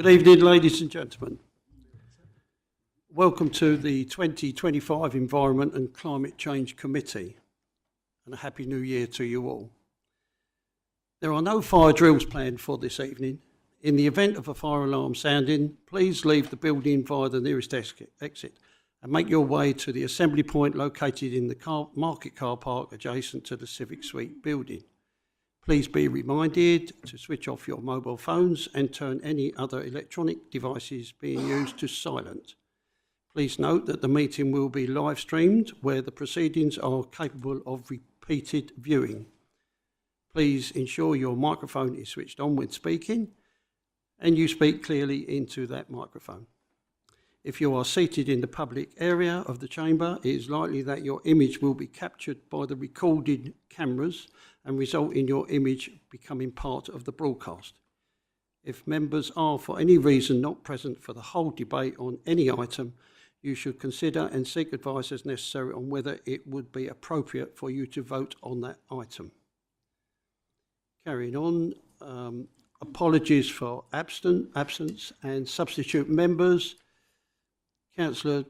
Good evening, ladies and gentlemen. Welcome to the 2025 Environment and Climate Change Committee, and a Happy New Year to you all. There are no fire drills planned for this evening. In the event of a fire alarm sounding, please leave the building via the nearest exit and make your way to the assembly point located in the market car park adjacent to the Civic Suite building. Please be reminded to switch off your mobile phones and turn any other electronic devices being used to silent. Please note that the meeting will be live streamed where the proceedings are capable of repeated viewing. Please ensure your microphone is switched on when speaking and you speak clearly into that microphone. If you are seated in the public area of the chamber, it is likely that your image will be captured by the recorded cameras and result in your image becoming part of the broadcast. If members are for any reason not present for the whole debate on any item, you should consider and seek advice as necessary on whether it would be appropriate for you to vote on that item. Carrying on, apologies for absence and substitute members. Councillor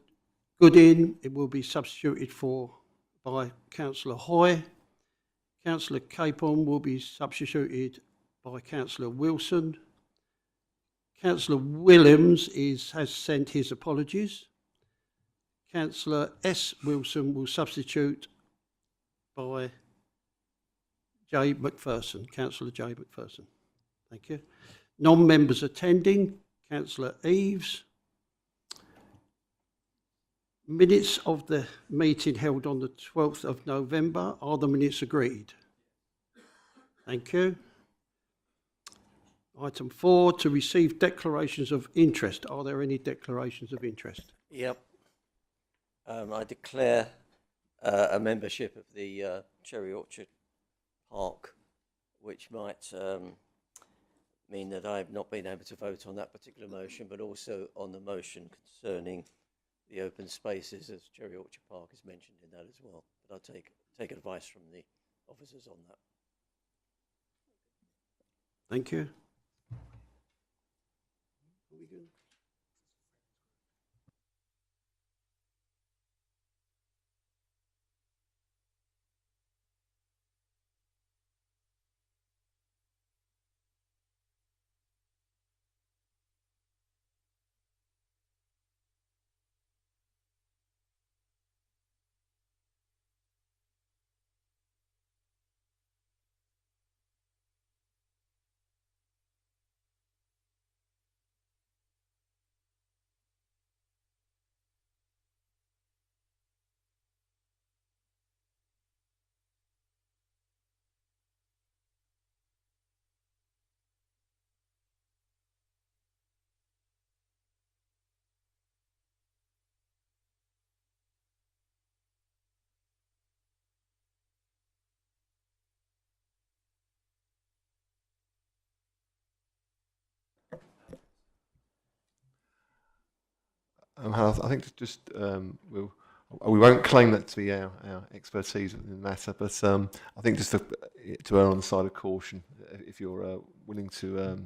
Goodin, it will be substituted by Councillor Hoy. Councillor Capon will be substituted by Councillor Wilson. Councillor Williams has sent his apologies. Councillor S. Wilson will substitute by J. McPherson, Councillor J. McPherson. Thank you. Non-members attending, Councillor Eves. Minutes of the meeting held on the 12th of November. Are the minutes agreed? Thank you. Item 4, to receive declarations of interest. Are there any declarations of interest? Yep. I declare a membership of the Cherry Orchard Park, which might mean that I have not been able to vote on that particular motion, but also on the motion concerning the open spaces, as Cherry Orchard Park is mentioned in that as well. But I'll take advice from the officers on that. Thank you. I think just we won't claim that to be our expertise in the matter, but I think just to err on the side of caution, if you're willing to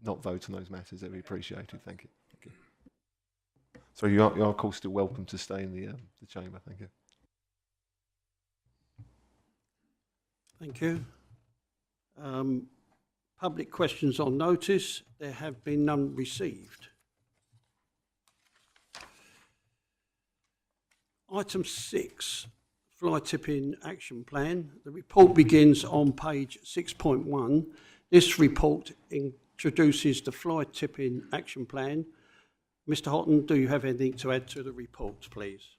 not vote on those matters, that'd be appreciated. Thank you. Thank you. So you are of course still welcome to stay in the chamber. Thank you. Thank you. Public questions on notice. There have been none received. Item 6, fly tipping action plan. The report begins on page 6.1. This report introduces the fly tipping action plan. Mr. Houghton, do you have anything to add to the report, please?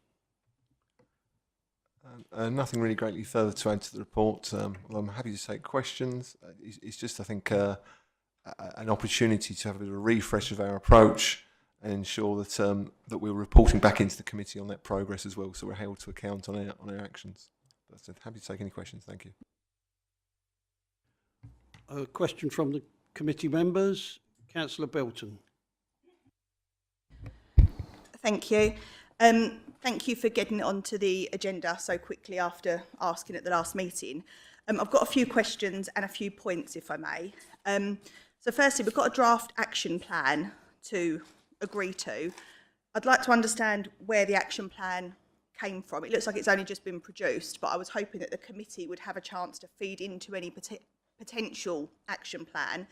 Nothing really greatly further to add to the report. Well, I'm happy to take questions. It's just, I think, an opportunity to have a bit of a refresh of our approach and ensure that that we're reporting back into the committee on that progress as well, so we're held to account on our actions. But happy to take any questions. Thank you. A question from the committee members. Councillor Belton. Thank you. Thank you for getting it onto the agenda so quickly after asking at the last meeting. I've got a few questions and a few points, if I may. So firstly, we've got a draft action plan to agree to. I'd like to understand where the action plan came from. It looks like it's only just been produced, but I was hoping that the committee would have a chance to feed into any potential action plan.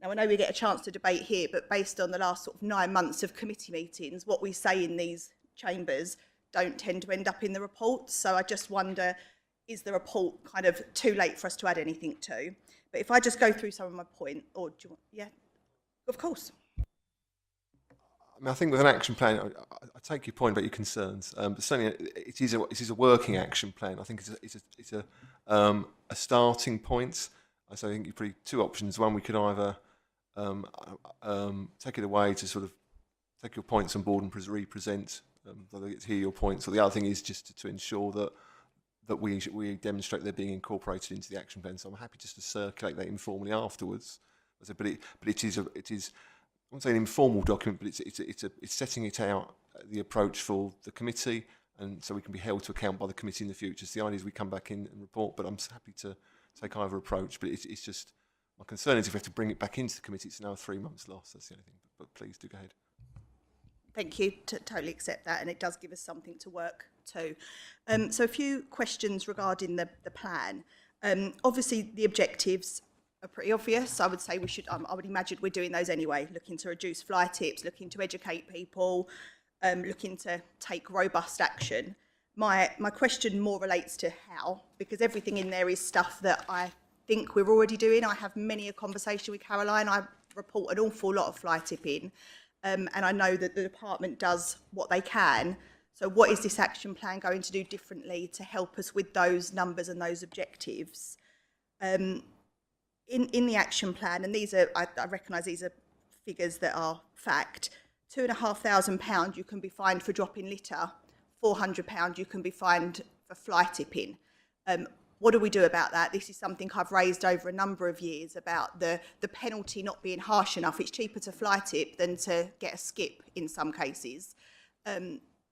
Now, I know we get a chance to debate here, but based on the last sort of 9 months of committee meetings, what we say in these chambers don't tend to end up in the report. So I just wonder, is the report kind of too late for us to add anything to? But if I just go through some of my point, or do you want, yeah, of course. I mean, I think with an action plan, I take your point about your concerns, but certainly it is a working action plan. I think it's a starting point. So I think you're pretty two options. One, we could either take it away to sort of take your points on board and represent, whether it's hear your points, or the other thing is just to ensure that we demonstrate they're being incorporated into the action plan. So I'm happy just to circulate that informally afterwards. But it is I won't say an informal document, but it's setting it out, the approach for the committee, and so we can be held to account by the committee in the future. So the idea is we come back in and report, but I'm happy to take either approach. But it's just, my concern is if we have to bring it back into the committee, it's now a 3 months loss. That's the only thing. But please do go ahead. Thank you. Totally accept that, and it does give us something to work to. So a few questions regarding the plan. Obviously, the objectives are pretty obvious. I would say we should, I would imagine we're doing those anyway, looking to reduce fly tips, looking to educate people, looking to take robust action. My question more relates to how, because everything in there is stuff that I think we're already doing. I have many a conversation with Caroline. I report an awful lot of fly tipping, and I know that the department does what they can. So what is this action plan going to do differently to help us with those numbers and those objectives? In the action plan, and these are, I recognise these are figures that are fact, £2,500 you can be fined for dropping litter, £400 you can be fined for fly tipping. What do we do about that? This is something I've raised over a number of years about the penalty not being harsh enough. It's cheaper to fly tip than to get a skip in some cases.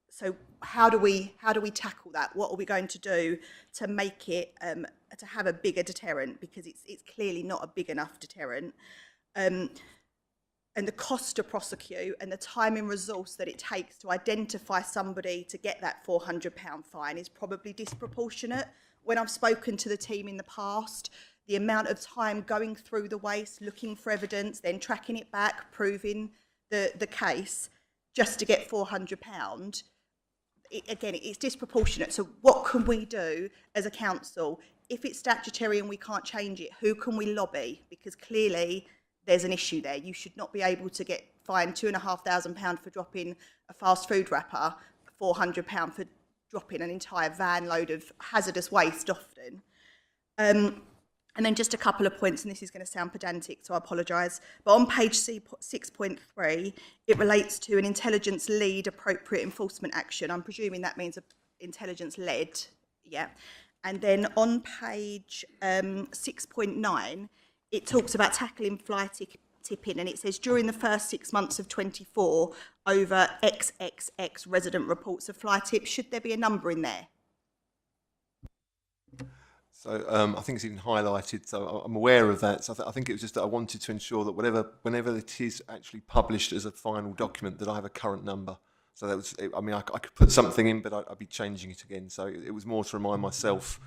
So how do we tackle that? What are we going to do to make it to have a bigger deterrent? Because it's clearly not a big enough deterrent. And the cost to prosecute and the time and resource that it takes to identify somebody to get that £400 fine is probably disproportionate. When I've spoken to the team in the past, the amount of time going through the waste, looking for evidence, then tracking it back, proving the case, just to get £400, again, it's disproportionate. So what can we do as a council? If it's statutory and we can't change it, who can we lobby? Because clearly there's an issue there. You should not be able to get fined £2,500 for dropping a fast food wrapper, £400 for dropping an entire van load of hazardous waste often. And then just a couple of points, and this is going to sound pedantic, so I apologise. But on page 6.3, it relates to an intelligence-led appropriate enforcement action. I'm presuming that means intelligence-led, yeah. And then on page 6.9, it talks about tackling fly tipping, and it says during the first 6 months of 24, over XXX resident reports of fly tips. Should there be a number in there? So I think it's even highlighted, so I'm aware of that. So I think it was just that I wanted to ensure that whenever it is actually published as a final document, that I have a current number. So that was, I mean, I could put something in, but I'd be changing it again. So it was more to remind myself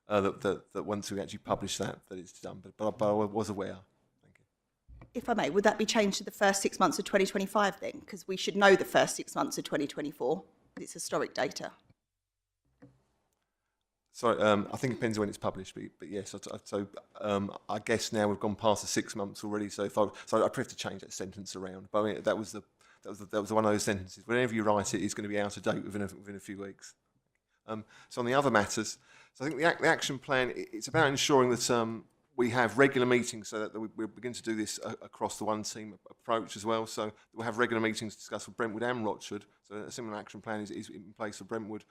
that once we actually publish that it's done. But I was aware. Thank you. If I may, would that be changed to the first 6 months of 2025 then? Because we should know the first 6 months of 2024, because it's historic data. Sorry, I think it depends when it's published, but yes. So I guess now we've gone past the 6 months already. So I have to change that sentence around. But I mean, that was one of those sentences. Whenever you write it, it's going to be out of date within a few weeks. So on the other matters, so I think the action plan, it's about ensuring that we have regular meetings, so that we begin to do this across the one team approach as well. So we'll have regular meetings to discuss with Brentwood and Rochford. So a similar action plan is in place for Brentwood.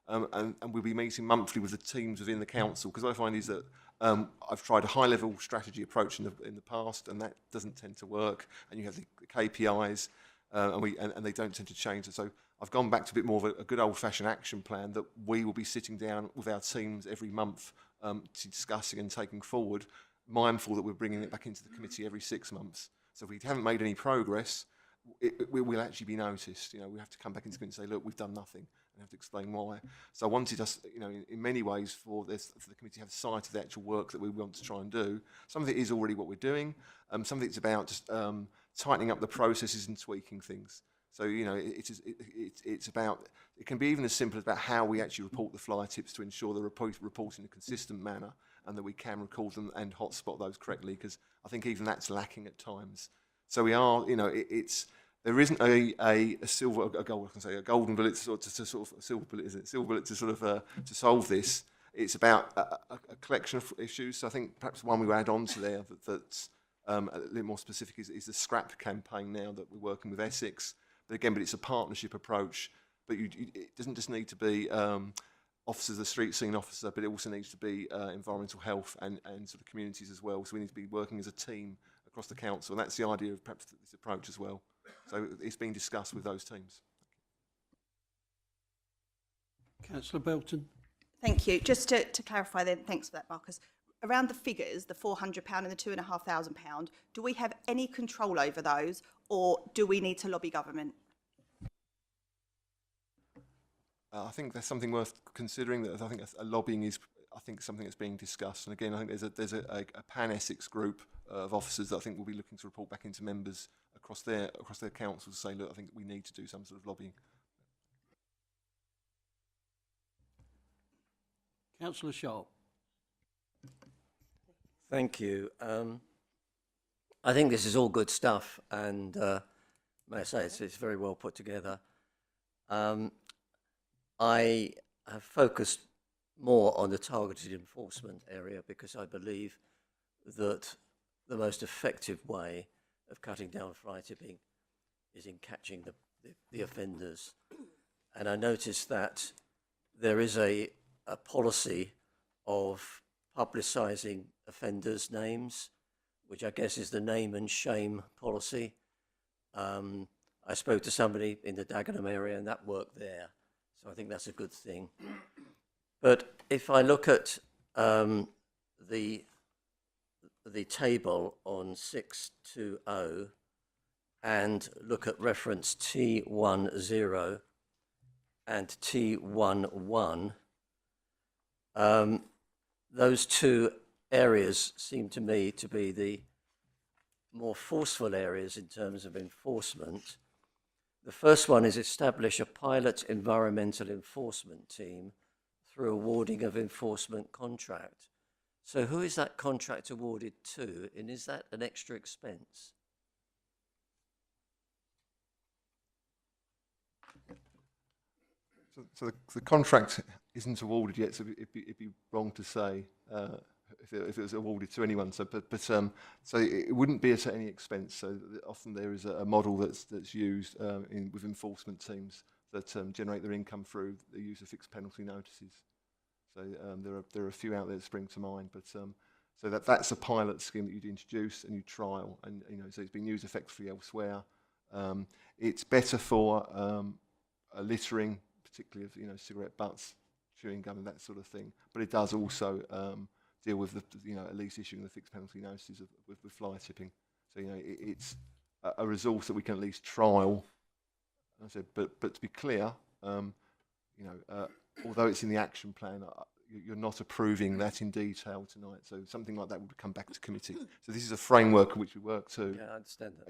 And we'll be meeting monthly with the teams within the council, because what I find is that I've tried a high-level strategy approach in the past, and that doesn't tend to work. And you have the KPIs, and they don't tend to change. So I've gone back to a bit more of a good old-fashioned action plan that we will be sitting down with our teams every month to discussing and taking forward, mindful that we're bringing it back into the committee every 6 months. So if we haven't made any progress, we will actually be noticed. You know, we have to come back into committee and say, look, we've done nothing, and have to explain why. So I wanted us, you know, in many ways for the committee to have sight of the actual work that we want to try and do. Some of it is already what we're doing. Some of it's about just tightening up the processes and tweaking things. So, you know, it's about, it can be even as simple as about how we actually report the fly tips to ensure they're reported in a consistent manner and that we can record them and hotspot those correctly, because I think even that's lacking at times. So we are, you know, there isn't a golden bullet to sort of, silver bullet, is it? Silver bullet to sort of, to solve this. It's about a collection of issues. So I think perhaps one we add on to there that's a little more specific is the scrap campaign now that we're working with Essex. But it's a partnership approach. But it doesn't just need to be officers, the street scene officer, but it also needs to be environmental health and sort of communities as well. So we need to be working as a team across the council. And that's the idea of perhaps this approach as well. So it's being discussed with those teams. Councillor Belton. Thank you. Just to clarify then, thanks for that, Marcus. Around the figures, the £400 and the £2,500, do we have any control over those, or do we need to lobby government? I think there's something worth considering. That I think a lobbying is, I think, something that's being discussed. And again, I think there's a pan-Essex group of officers that I think will be looking to report back into members across their councils to say, look, I think we need to do some sort of lobbying. Councillor Sharp. Thank you. I think this is all good stuff, and may I say it's very well put together. I have focused more on the targeted enforcement area because I believe that the most effective way of cutting down fly tipping is in catching the offenders. And I noticed that there is a policy of publicising offenders' names, which I guess is the name and shame policy. I spoke to somebody in the Dagenham area and that worked there. So I think that's a good thing. But if I look at the table on 620 and look at reference T10 and T11, those two areas seem to me to be the more forceful areas in terms of enforcement. The first one is establish a pilot environmental enforcement team through awarding of enforcement contract. So who is that contract awarded to, and is that an extra expense? So the contract isn't awarded yet, so it'd be wrong to say if it was awarded to anyone. So, so it wouldn't be at any expense. So often there is a model that's used with enforcement teams that generate their income through the use of fixed penalty notices. So there are a few out there that spring to mind, but so that's a pilot scheme that you'd introduce and you trial, and so it's been used effectively elsewhere. It's better for littering, particularly of cigarette butts, chewing gum, and that sort of thing. But it does also deal with at least issuing the fixed penalty notices with fly tipping. So it's a resource that we can at least trial. I said, but to be clear, although it's in the action plan, you're not approving that in detail tonight. So something like that would come back to committee. So this is a framework in which we work to. Yeah, I understand that.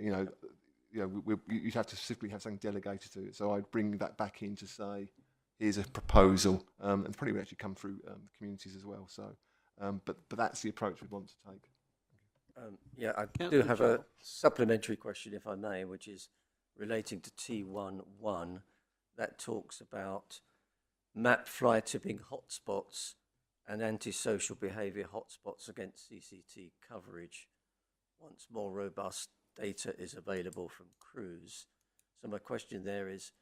You'd have to simply have something delegated to it. So I'd bring that back in to say, here's a proposal, and probably would actually come through the communities as well. So, but that's the approach we want to take. Yeah, I do have a supplementary question, if I may, which is relating to T11. That talks about map fly tipping hotspots and antisocial behaviour hotspots against CCT coverage once more robust data is available from crews. So my question there is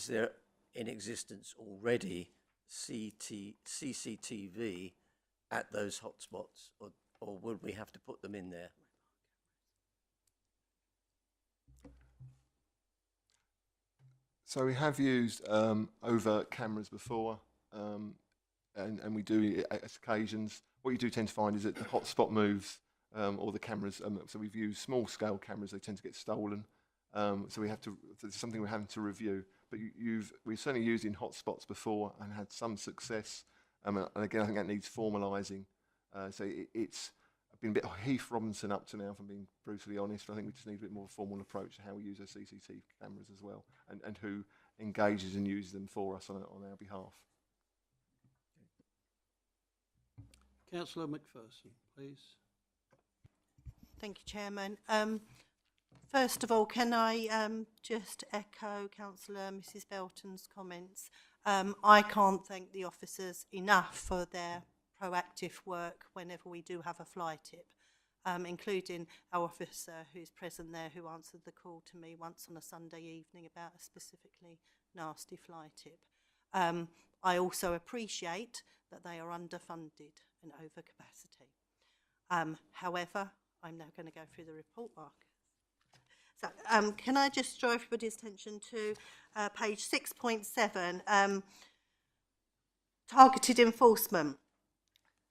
there in existence already CCTV at those hotspots, or would we have to put them in there? So we have used overt cameras before, and we do at occasions. What you do tend to find is that the hotspot moves, or the cameras. So we've used small-scale cameras. They tend to get stolen, So we have to. It's something we're having to review. But we've certainly used in hotspots before and had some success. And again, I think that needs formalising. So it's been a bit Heath Robinson up to now, if I'm being brutally honest. I think we just need a bit more formal approach to how we use our CCTV cameras as well, and who engages and uses them for us on our behalf. Councillor McPherson, please. Thank you, Chairman. First of all, can I just echo Councillor Mrs Belton's comments? I can't thank the officers enough for their proactive work whenever we do have a fly tip, including our officer who's present there, who answered the call to me once on a Sunday evening about a specifically nasty fly tip. I also appreciate that they are underfunded and over capacity. However, I'm now going to go through the report, Mark. So can I just draw everybody's attention to page 6.7, targeted enforcement.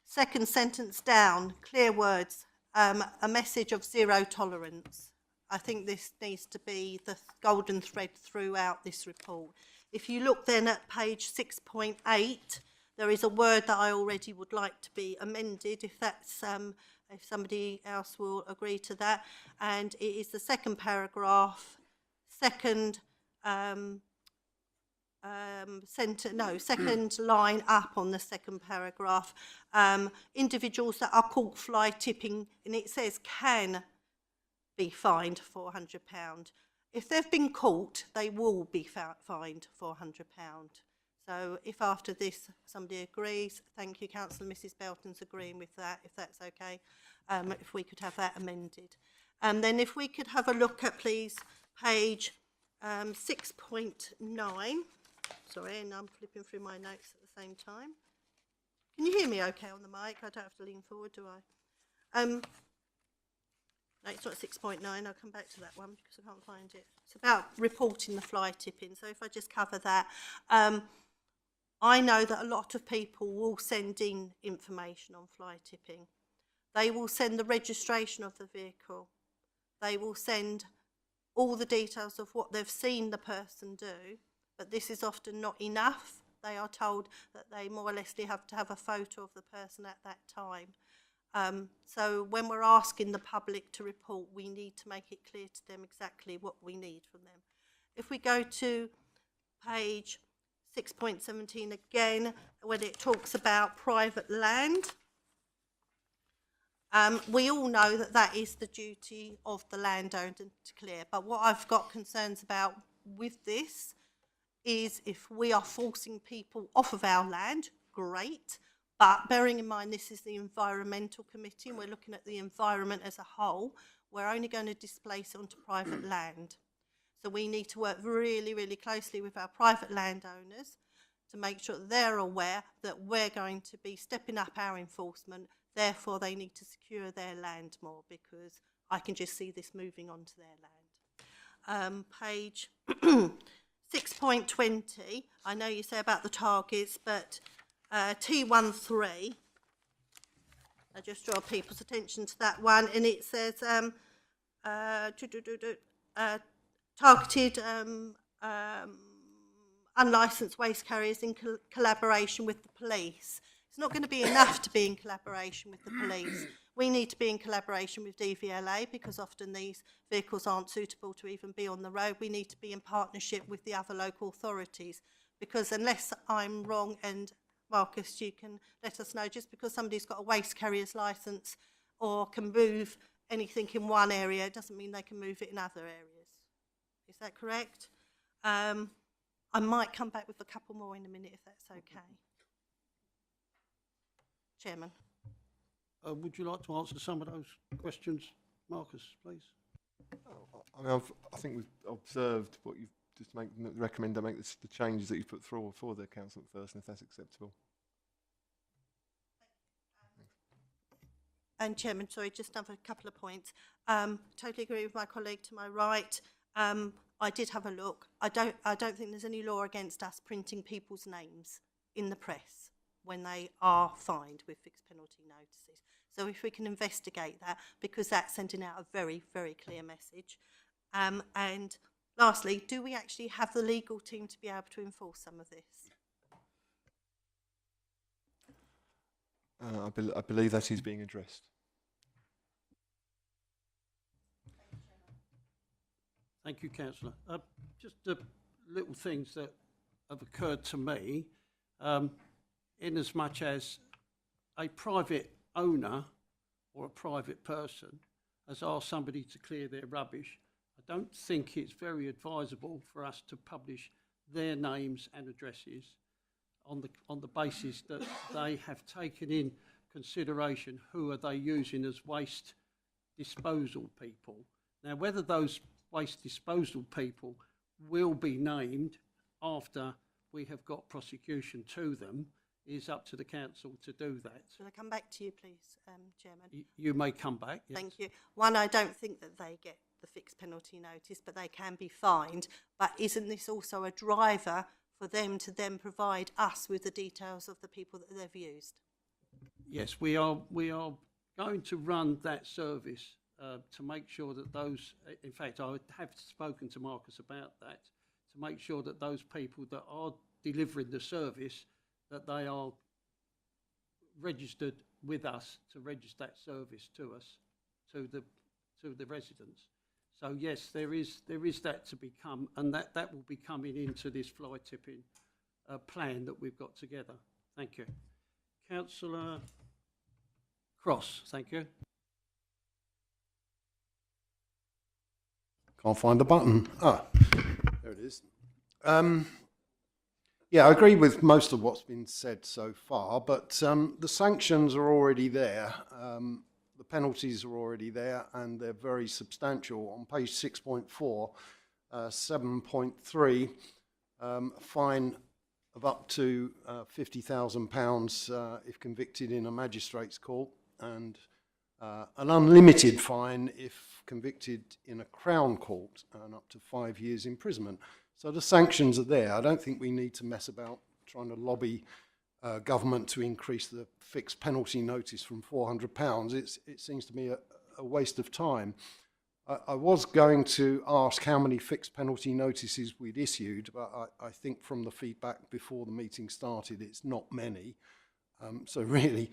Second sentence down, clear words, a message of zero tolerance. I think this needs to be the golden thread throughout this report. If you look then at page 6.8, there is a word that I already would like to be amended, if that's if somebody else will agree to that, and it is the second paragraph, second second line up on the second paragraph. Individuals that are caught fly tipping, and it says can be fined £400. If they've been caught, they will be fined £400. So if after this somebody agrees, thank you, Councillor Mrs Belton's agreeing with that, if that's okay, if we could have that amended. And then if we could have a look at, please, page 6.9. Sorry, and I'm flipping through my notes at the same time. Can you hear me okay on the mic? I don't have to lean forward, do I? No, it's not 6.9. I'll come back to that one because I can't find it. It's about reporting the fly tipping. So if I just cover that. I know that a lot of people will send in information on fly tipping. They will send the registration of the vehicle. They will send all the details of what they've seen the person do, but this is often not enough. They are told that they more or less have to have a photo of the person at that time. So when we're asking the public to report, we need to make it clear to them exactly what we need from them. If we go to page 6.17 again, when it talks about private land, we all know that that is the duty of the landowner to clear. But what I've got concerns about with this is if we are forcing people off of our land, great. But bearing in mind this is the Environmental Committee and we're looking at the environment as a whole, we're only going to displace it onto private land. So we need to work really, really closely with our private landowners to make sure that they're aware that we're going to be stepping up our enforcement. Therefore, they need to secure their land more because I can just see this moving onto their land. Page 6.20, I know you say about the targets, but T13, I just draw people's attention to that one, and it says targeted unlicensed waste carriers in collaboration with the police. It's not going to be enough to be in collaboration with the police. We need to be in collaboration with DVLA because often these vehicles aren't suitable to even be on the road. We need to be in partnership with the other local authorities because unless I'm wrong, and Marcus, you can let us know, just because somebody's got a waste carrier's licence or can move anything in one area, it doesn't mean they can move it in other areas. Is that correct? I might come back with a couple more in a minute if that's okay. Chairman. Would you like to answer some of those questions, Marcus, please? I mean, I think we've observed what you've just recommend to make the changes that you've put through for the council first, if that's acceptable. And Chairman, sorry, just another couple of points. Totally agree with my colleague to my right. I did have a look. I don't think there's any law against us printing people's names in the press when they are fined with fixed penalty notices. So if we can investigate that, because that's sending out a very, very clear message. And lastly, do we actually have the legal team to be able to enforce some of this? I believe that is being addressed. Thank you, councillor. Just little things that have occurred to me, in as much as a private owner or a private person has asked somebody to clear their rubbish, I don't think it's very advisable for us to publish their names and addresses on the basis that they have taken in consideration who are they using as waste disposal people. Now, whether those waste disposal people will be named after we have got prosecution to them is up to the council to do that. Shall I come back to you, please, Chairman? You may come back. Yes. Thank you. One, I don't think that they get the fixed penalty notice, but they can be fined. But isn't this also a driver for them to then provide us with the details of the people that they've used? Yes, we are going to run that service to make sure that those, in fact, I have spoken to Marcus about that, to make sure that those people that are delivering the service, that they are registered with us to register that service to us, to the residents. So yes, there is that to become, and that will be coming into this fly tipping plan that we've got together. Thank you. Councillor Cross, thank you. Can't find the button. Ah, there it is. Yeah, I agree with most of what's been said so far, but the sanctions are already there. The penalties are already there, and they're very substantial. On page 6.4, 7.3, fine of up to £50,000 if convicted in a magistrate's court, and an unlimited fine if convicted in a Crown Court, and up to 5 years imprisonment. So the sanctions are there. I don't think we need to mess about trying to lobby government to increase the fixed penalty notice from £400. It seems to me a waste of time. I was going to ask how many fixed penalty notices we'd issued, but I think from the feedback before the meeting started, it's not many. So really,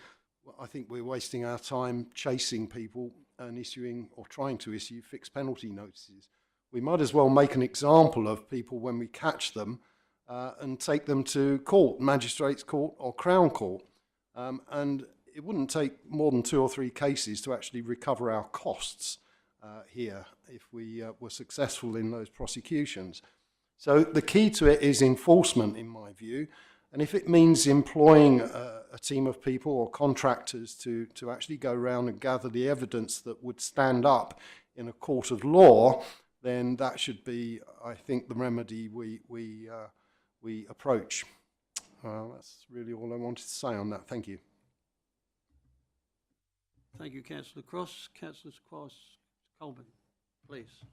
I think we're wasting our time chasing people and issuing or trying to issue fixed penalty notices. We might as well make an example of people when we catch them and take them to court, magistrates' court or Crown Court. And it wouldn't take more than 2 or 3 cases to actually recover our costs here if we were successful in those prosecutions. So the key to it is enforcement, in my view. And if it means employing a team of people or contractors to actually go around and gather the evidence that would stand up in a court of law, then that should be, I think, the remedy we approach. That's really all I wanted to say on that. Thank you. Thank you, Councillor Cross. Councillor Coleman, please.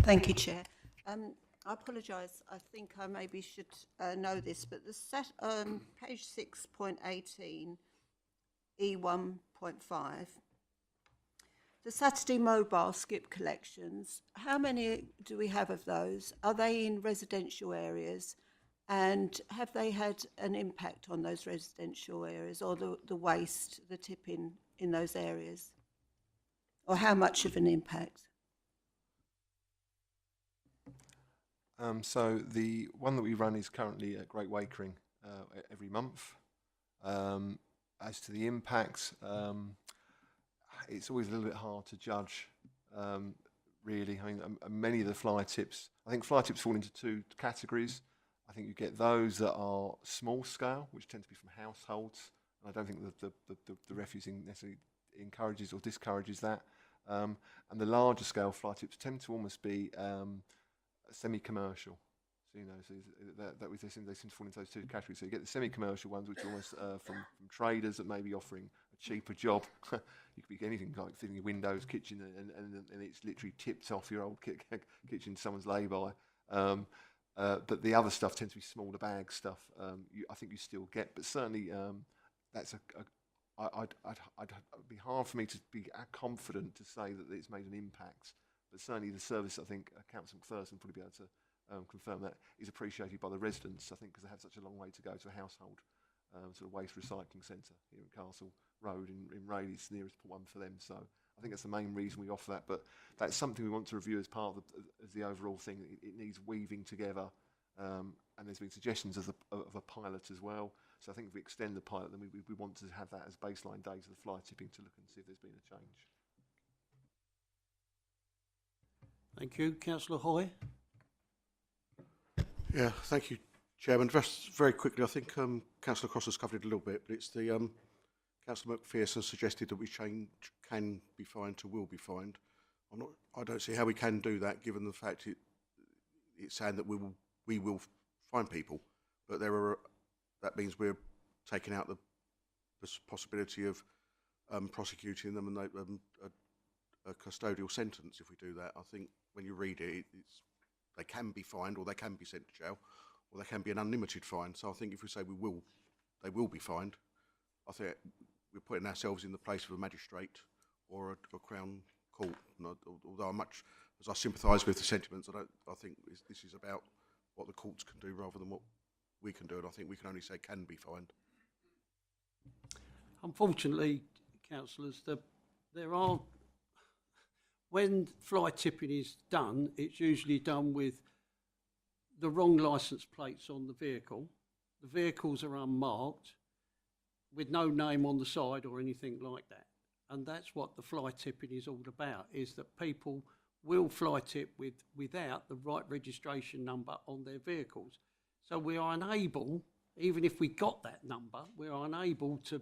Thank you, Chair. I apologise. I think I maybe should know this, but the page 6.18, E1.5, the Saturday mobile skip collections, how many do we have of those? Are they in residential areas? And have they had an impact on those residential areas, or the waste, the tipping in those areas? Or how much of an impact? So the one that we run is currently at Great Wakering every month. As to the impact, it's always a little bit hard to judge, really. I mean, many of the fly tips, I think fly tips fall into 2 categories. I think you get those that are small scale, which tend to be from households. And I don't think the refusing necessarily encourages or discourages that. And the larger scale fly tips tend to almost be semi-commercial. So, you know, so they seem to fall into those 2 categories. So you get the semi-commercial ones, which are almost from traders that may be offering a cheaper job. You could be anything like fitting your windows, kitchen, and it's literally tipped off your old kitchen to someone's lay-by. But the other stuff tends to be smaller bag stuff. I think you still get, but certainly that's it'd be hard for me to be confident to say that it's made an impact but certainly the service, I think Councillor McPherson will probably be able to confirm that, is appreciated by the residents, I think, because they have such a long way to go to a household sort of waste recycling centre here in Castle Road in Rayleigh. It's the nearest one for them, so I think that's the main reason we offer that, but that's something we want to review as part of the overall thing. It needs weaving together, and there's been suggestions of a pilot as well. So I think if we extend the pilot, then we want to have that as baseline data of the fly tipping to look and see if there's been a change. Thank you. Councillor Hoy? Yeah, thank you, Chairman. Just very quickly, I think Councillor Cross has covered it a little bit, but it's the Councillor McPherson suggested that we change can be fined to will be fined. I don't see how we can do that, given the fact it's saying that we will fine people, but that means we're taking out the possibility of prosecuting them and a custodial sentence if we do that. I think when you read it, they can be fined, or they can be sent to jail, or they can be an unlimited fine. So I think if we say they will be fined, I think we're putting ourselves in the place of a magistrate or a Crown Court. And although as I sympathise with the sentiments, I think this is about what the courts can do rather than what we can do, and I think we can only say can be fined. Unfortunately, councillors, there are, when fly tipping is done, it's usually done with the wrong licence plates on the vehicle. The vehicles are unmarked, with no name on the side or anything like that. And that's what the fly tipping is all about, is that people will fly tip without the right registration number on their vehicles. So we are unable, even if we got that number, we are unable to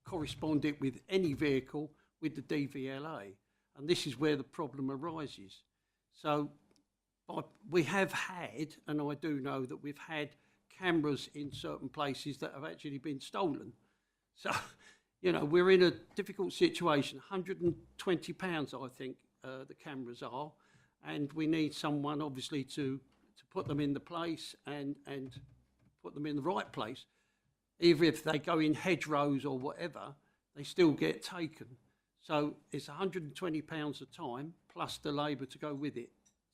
correspond it with any vehicle with the DVLA. And this is where the problem arises. So we have had, and I do know that we've had cameras in certain places that have actually been stolen. So, you know, we're in a difficult situation. £120, I think, the cameras are, and we need someone, obviously, to put them in the place and put them in the right place. Even if they go in hedgerows or whatever, they still get taken. So it's £120 a time plus the labour to go with it.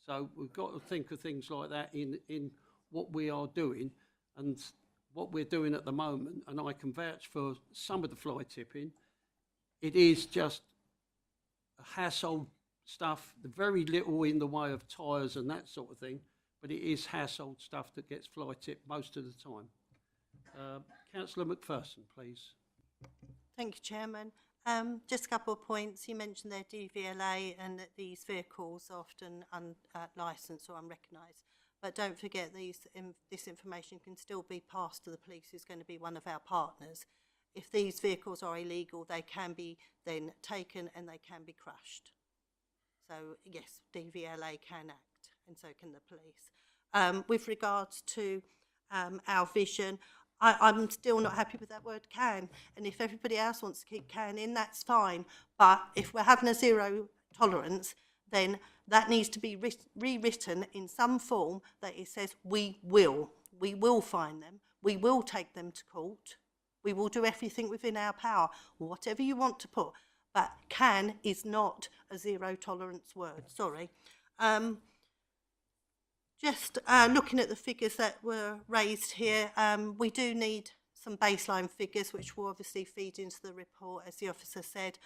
So we've got to think of things like that in what we are doing and what we're doing at the moment. And I can vouch for some of the fly tipping. It is just household stuff, very little in the way of tyres and that sort of thing, but it is household stuff that gets fly tipped most of the time. Councillor McPherson, please. Thank you, Chairman. Just a couple of points. You mentioned their DVLA and that these vehicles are often unlicensed or unrecognised. But don't forget this information can still be passed to the police, who's going to be one of our partners. If these vehicles are illegal, they can be then taken and they can be crushed. So yes, DVLA can act, and so can the police. With regards to our vision, I'm still not happy with that word can, and if everybody else wants to keep can in, that's fine. But if we're having a zero tolerance, then that needs to be rewritten in some form that it says we will fine them, we will take them to court, we will do everything within our power, whatever you want to put. But can is not a zero tolerance word, sorry. Just looking at the figures that were raised here, we do need some baseline figures, which will obviously feed into the report, as the officer said.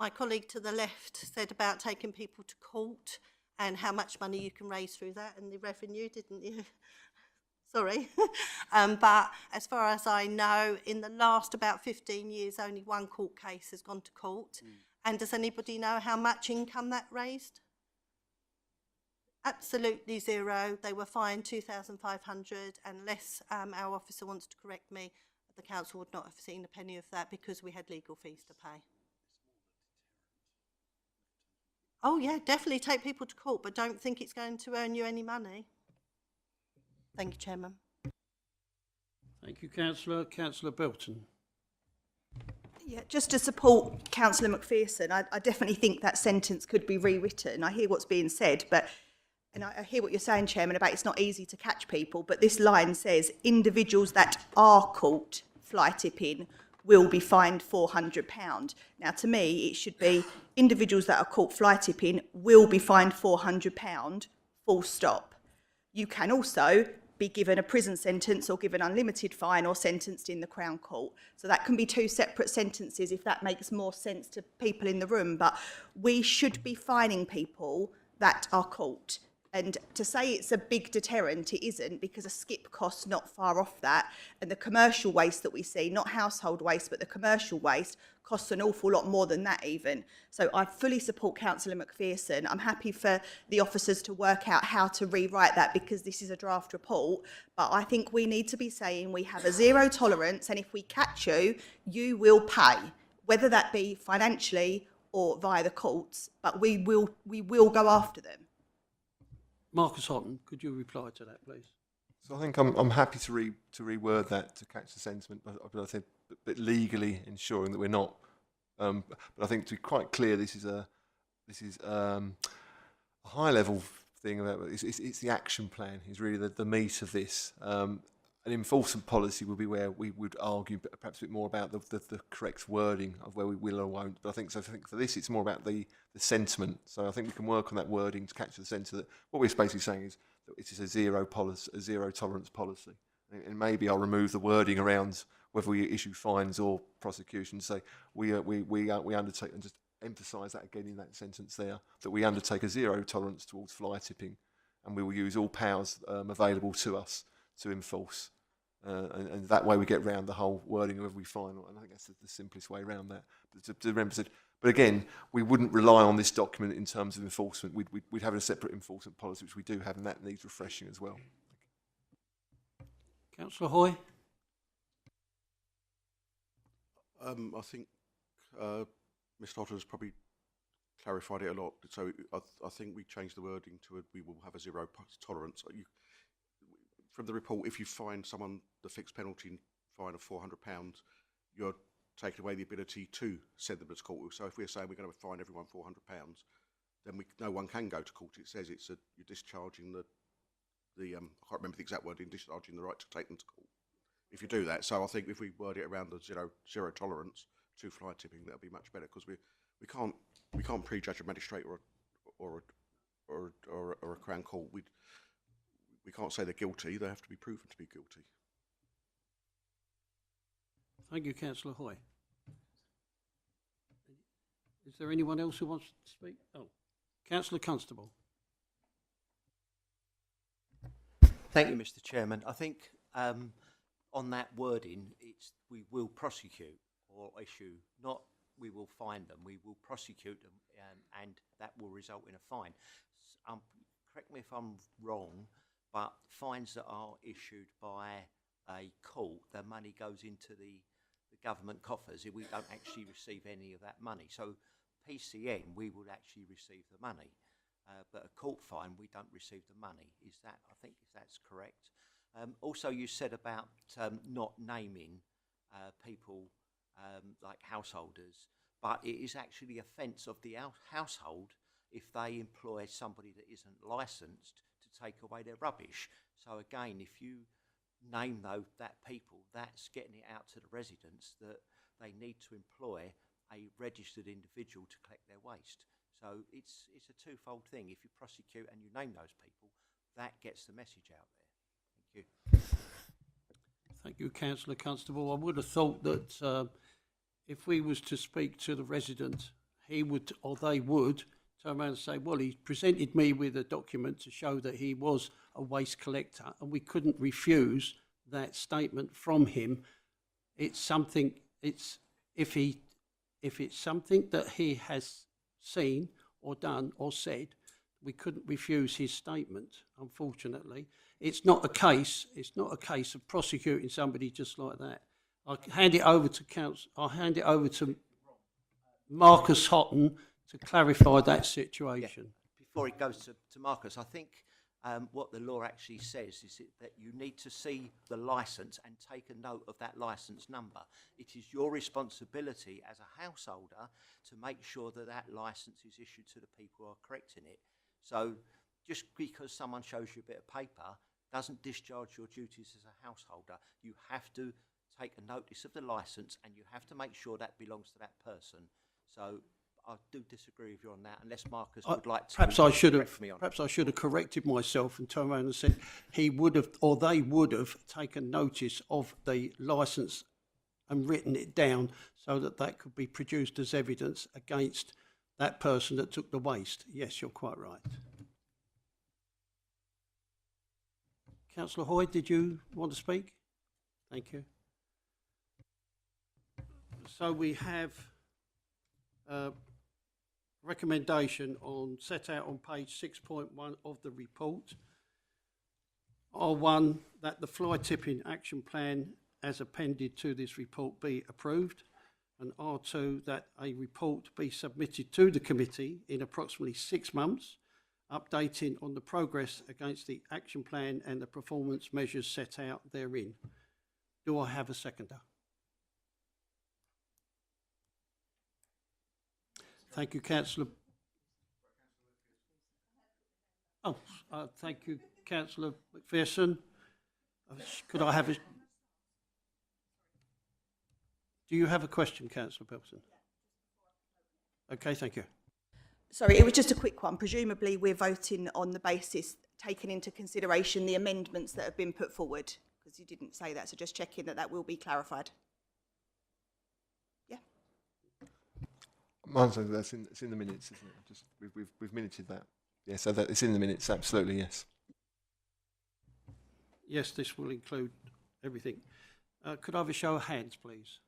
My colleague to the left said about taking people to court and how much money you can raise through that and the revenue, didn't you? Sorry. But as far as I know, in the last about 15 years, only one court case has gone to court. And does anybody know how much income that raised? Absolutely zero. They were fined $2,500, unless our officer wants to correct me, the council would not have seen a penny of that because we had legal fees to pay. Oh yeah, definitely take people to court, but don't think it's going to earn you any money. Thank you, Chairman. Thank you, Councillor. Councillor Belton. Yeah, just to support Councillor McPherson, I definitely think that sentence could be rewritten. I hear what's being said, and I hear what you're saying, Chairman, about it's not easy to catch people, but this line says individuals that are caught fly tipping will be fined £400. Now, to me, it should be individuals that are caught fly tipping will be fined £400, full stop. You can also be given a prison sentence or given unlimited fine or sentenced in the Crown Court. So that can be two separate sentences if that makes more sense to people in the room. But we should be fining people that are caught. And to say it's a big deterrent, it isn't, because a skip costs not far off that. And the commercial waste that we see, not household waste, but the commercial waste, costs an awful lot more than that even. So I fully support Councillor McPherson. I'm happy for the officers to work out how to rewrite that, because this is a draft report. But I think we need to be saying we have a zero tolerance, and if we catch you, you will pay, whether that be financially or via the courts, but we will go after them. Marcus Houghton, could you reply to that, please? So I think I'm happy to reword that to catch the sentiment, but I think but legally ensuring that we're not. But I think to be quite clear, this is a high level thing about it's the action plan is really the meat of this. An enforcement policy would be where we would argue perhaps a bit more about the correct wording of where we will or won't. But I think for this, it's more about the sentiment. So I think we can work on that wording to capture the sense that what we're basically saying is that it is a zero tolerance policy. And maybe I'll remove the wording around whether we issue fines or prosecutions. Say we undertake, and just emphasise that again in that sentence there, that we undertake a zero tolerance towards fly tipping, and we will use all powers available to us to enforce. And that way we get round the whole wording of every fine, and I think that's the simplest way around that. But again, we wouldn't rely on this document in terms of enforcement. We'd have a separate enforcement policy, which we do have, and that needs refreshing as well. Councillor Hoy? I think Mr. Otter has probably clarified it a lot. So I think we changed the wording to we will have a zero tolerance. From the report, if you find someone the fixed penalty fine of £400, you're taking away the ability to send them to court. So if we're saying we're going to fine everyone £400, then no one can go to court. It says you're discharging the I can't remember the exact wording, discharging the right to take them to court. If you do that, so I think if we word it around the zero tolerance to fly tipping, that'll be much better, because we can't prejudge a magistrate or a Crown Court. We can't say they're guilty, they have to be proven to be guilty. Thank you, Councillor Hoy. Is there anyone else who wants to speak? Oh, Councillor Constable. Thank you, Mr. Chairman. I think on that wording, it's we will prosecute or issue, not we will fine them, we will prosecute them, and that will result in a fine. Correct me if I'm wrong, but fines that are issued by a court, the money goes into the government coffers. We don't actually receive any of that money. So PCN, we would actually receive the money. But a court fine, we don't receive the money. I think that's correct. Also, you said about not naming people like householders, but it is actually the offence of the household if they employ somebody that isn't licensed to take away their rubbish. So again, if you name that people, that's getting it out to the residents that they need to employ a registered individual to collect their waste. So it's a twofold thing. If you prosecute and you name those people, that gets the message out there. Thank you. Thank you, Councillor Constable. I would have thought that if we was to speak to the resident, he would, or they would, turn around and say, well, he presented me with a document to show that he was a waste collector, and we couldn't refuse that statement from him. It's something, if it's something that he has seen or done or said, we couldn't refuse his statement, unfortunately. It's not a case of prosecuting somebody just like that. I'll hand it over to Marcus Houghton to clarify that situation. Yeah. Before it goes to Marcus, I think what the law actually says is that you need to see the licence and take a note of that licence number. It is your responsibility as a householder to make sure that that licence is issued to the people who are correcting it. So just because someone shows you a bit of paper doesn't discharge your duties as a householder. You have to take a notice of the licence, and you have to make sure that belongs to that person. So I do disagree with you on that, unless Marcus would like to Perhaps I should have. correct me on Perhaps I should have corrected myself and turned around and said he would have, or they would have, taken notice of the licence and written it down so that that could be produced as evidence against that person that took the waste. Yes, you're quite right. Councillor Hoyd, did you want to speak? Thank you. So we have recommendation on set out on page 6.1 of the report. R1, that the fly tipping action plan as appended to this report be approved, and R2, that a report be submitted to the committee in approximately 6 months, updating on the progress against the action plan and the performance measures set out therein. Do I have a seconder? Thank you, Councillor. Oh, thank you, Councillor McPherson. Could I have a... Do you have a question, Councillor Pilson? Okay, thank you. Sorry, it was just a quick one. Presumably we're voting on the basis taking into consideration the amendments that have been put forward, because you didn't say that, so just checking that that will be clarified. Yeah. Mine's that's it's in the minutes, isn't it? Just we've minuted that. Yeah, so that it's in the minutes. Absolutely, yes. Yes, this will include everything. Could I have a show of hands, please?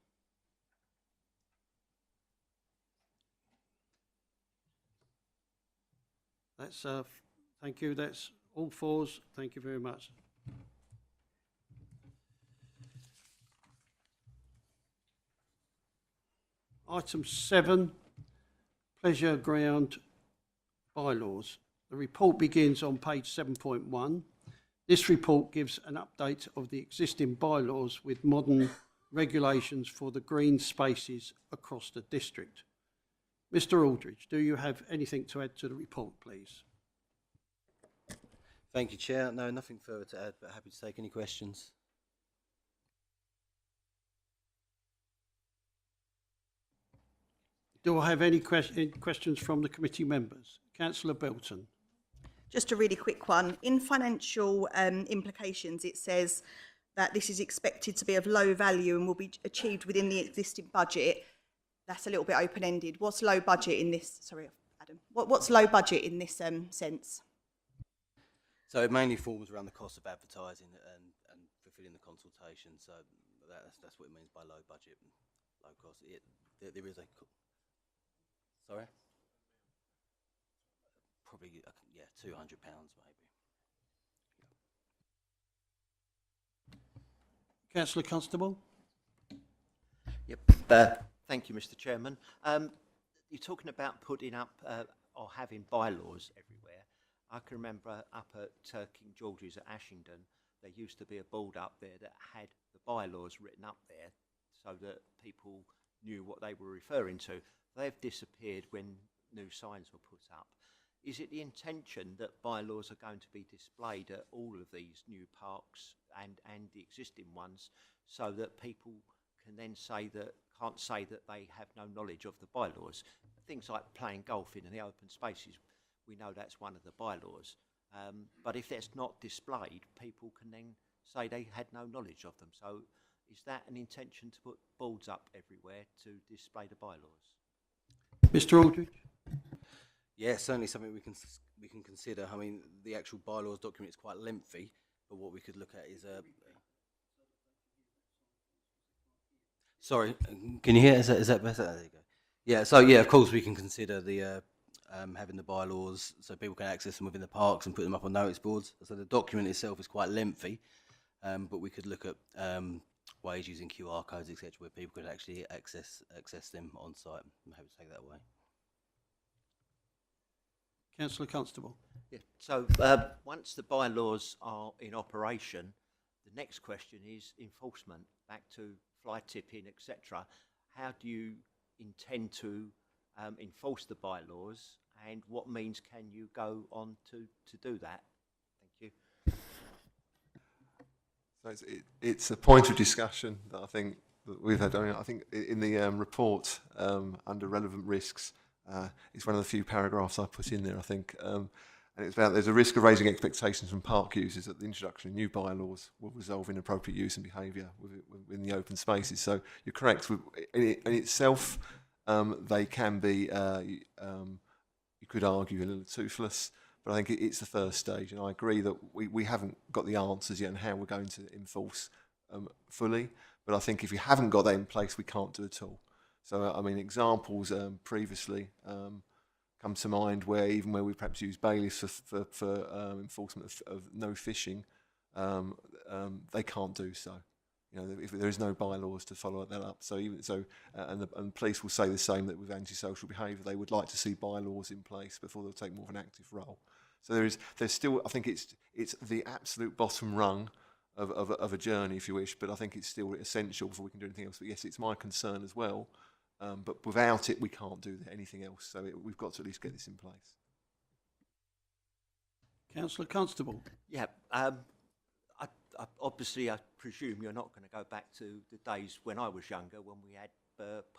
That's thank you. That's all fours. Thank you very much. Item 7, pleasure ground bylaws. The report begins on page 7.1. This report gives an update of the existing bylaws with modern regulations for the green spaces across the district. Mr. Aldridge, do you have anything to add to the report, please? Thank you, Chair. No, nothing further to add, but happy to take any questions. Do I have any questions from the committee members? Councillor Belton. Just a really quick one. In financial implications, it says that this is expected to be of low value and will be achieved within the existing budget. That's a little bit open-ended. What's low budget in this? Sorry, Adam. What's low budget in this sense? So it mainly falls around the cost of advertising and fulfilling the consultation. So that's what it means by low budget, low cost. There is a... Sorry? Probably, yeah, £200 maybe. Councillor Constable. Yep. Thank you, Mr. Chairman. You're talking about putting up or having bylaws everywhere. I can remember up at King George's at Ashington, there used to be a board up there that had the bylaws written up there so that people knew what they were referring to. They've disappeared when new signs were put up. Is it the intention that bylaws are going to be displayed at all of these new parks and the existing ones so that people can then can't say that they have no knowledge of the bylaws? Things like playing golf in the open spaces, we know that's one of the bylaws. But if that's not displayed, people can then say they had no knowledge of them. So is that an intention to put boards up everywhere to display the bylaws? Mr. Aldridge. Yeah, certainly something we can consider. I mean, the actual bylaws document is quite lengthy, but what we could look at is a... Sorry, can you hear? Is that better? There you go. Yeah, so yeah, of course we can consider the having the bylaws so people can access them within the parks and put them up on notice boards. So the document itself is quite lengthy, but we could look at ways using QR codes, etc., where people could actually access them on site. I'm happy to take that away. Councillor Constable. Yeah. So once the bylaws are in operation, the next question is enforcement, back to fly tipping, etc. How do you intend to enforce the bylaws, and what means can you go on to do that? Thank you. So it's a point of discussion that I think that we've had. I think in the report under relevant risks, it's one of the few paragraphs I put in there. I think, and it's about there's a risk of raising expectations from park users that the introduction of new bylaws will resolve inappropriate use and behaviour within the open spaces. So you're correct. In itself, they can be. You could argue a little toothless. But I think it's the first stage, and I agree that we haven't got the answers yet on how we're going to enforce fully. But I think if you haven't got that in place, we can't do it all. So, I mean, examples previously come to mind where even where we perhaps use bailiffs for enforcement of no fishing, they can't do so. You know, if there is no bylaws to follow that up. So even so, and police will say the same that with antisocial behaviour, they would like to see bylaws in place before they'll take more of an active role. So there's still, I think it's the absolute bottom rung of a journey, if you wish, but I think it's still essential before we can do anything else. But yes, it's my concern as well. But without it, we can't do anything else. So we've got to at least get this in place. Councillor Constable. Yeah, obviously, I presume you're not going to go back to the days when I was younger, when we had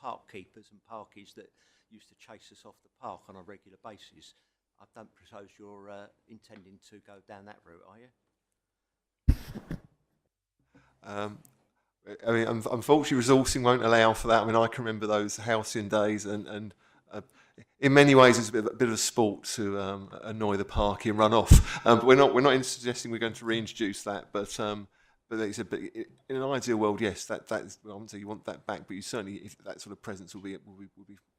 park keepers and parkies that used to chase us off the park on a regular basis. I don't suppose you're intending to go down that route, are you? I mean, unfortunately, resourcing won't allow for that. I mean, I can remember those halcyon days, and in many ways, it's a bit of a sport to annoy the parky and run off. But we're not suggesting we're going to reintroduce that. But it's in an ideal world, yes, that is. I wouldn't say you want that back, but you certainly, if that sort of presence will be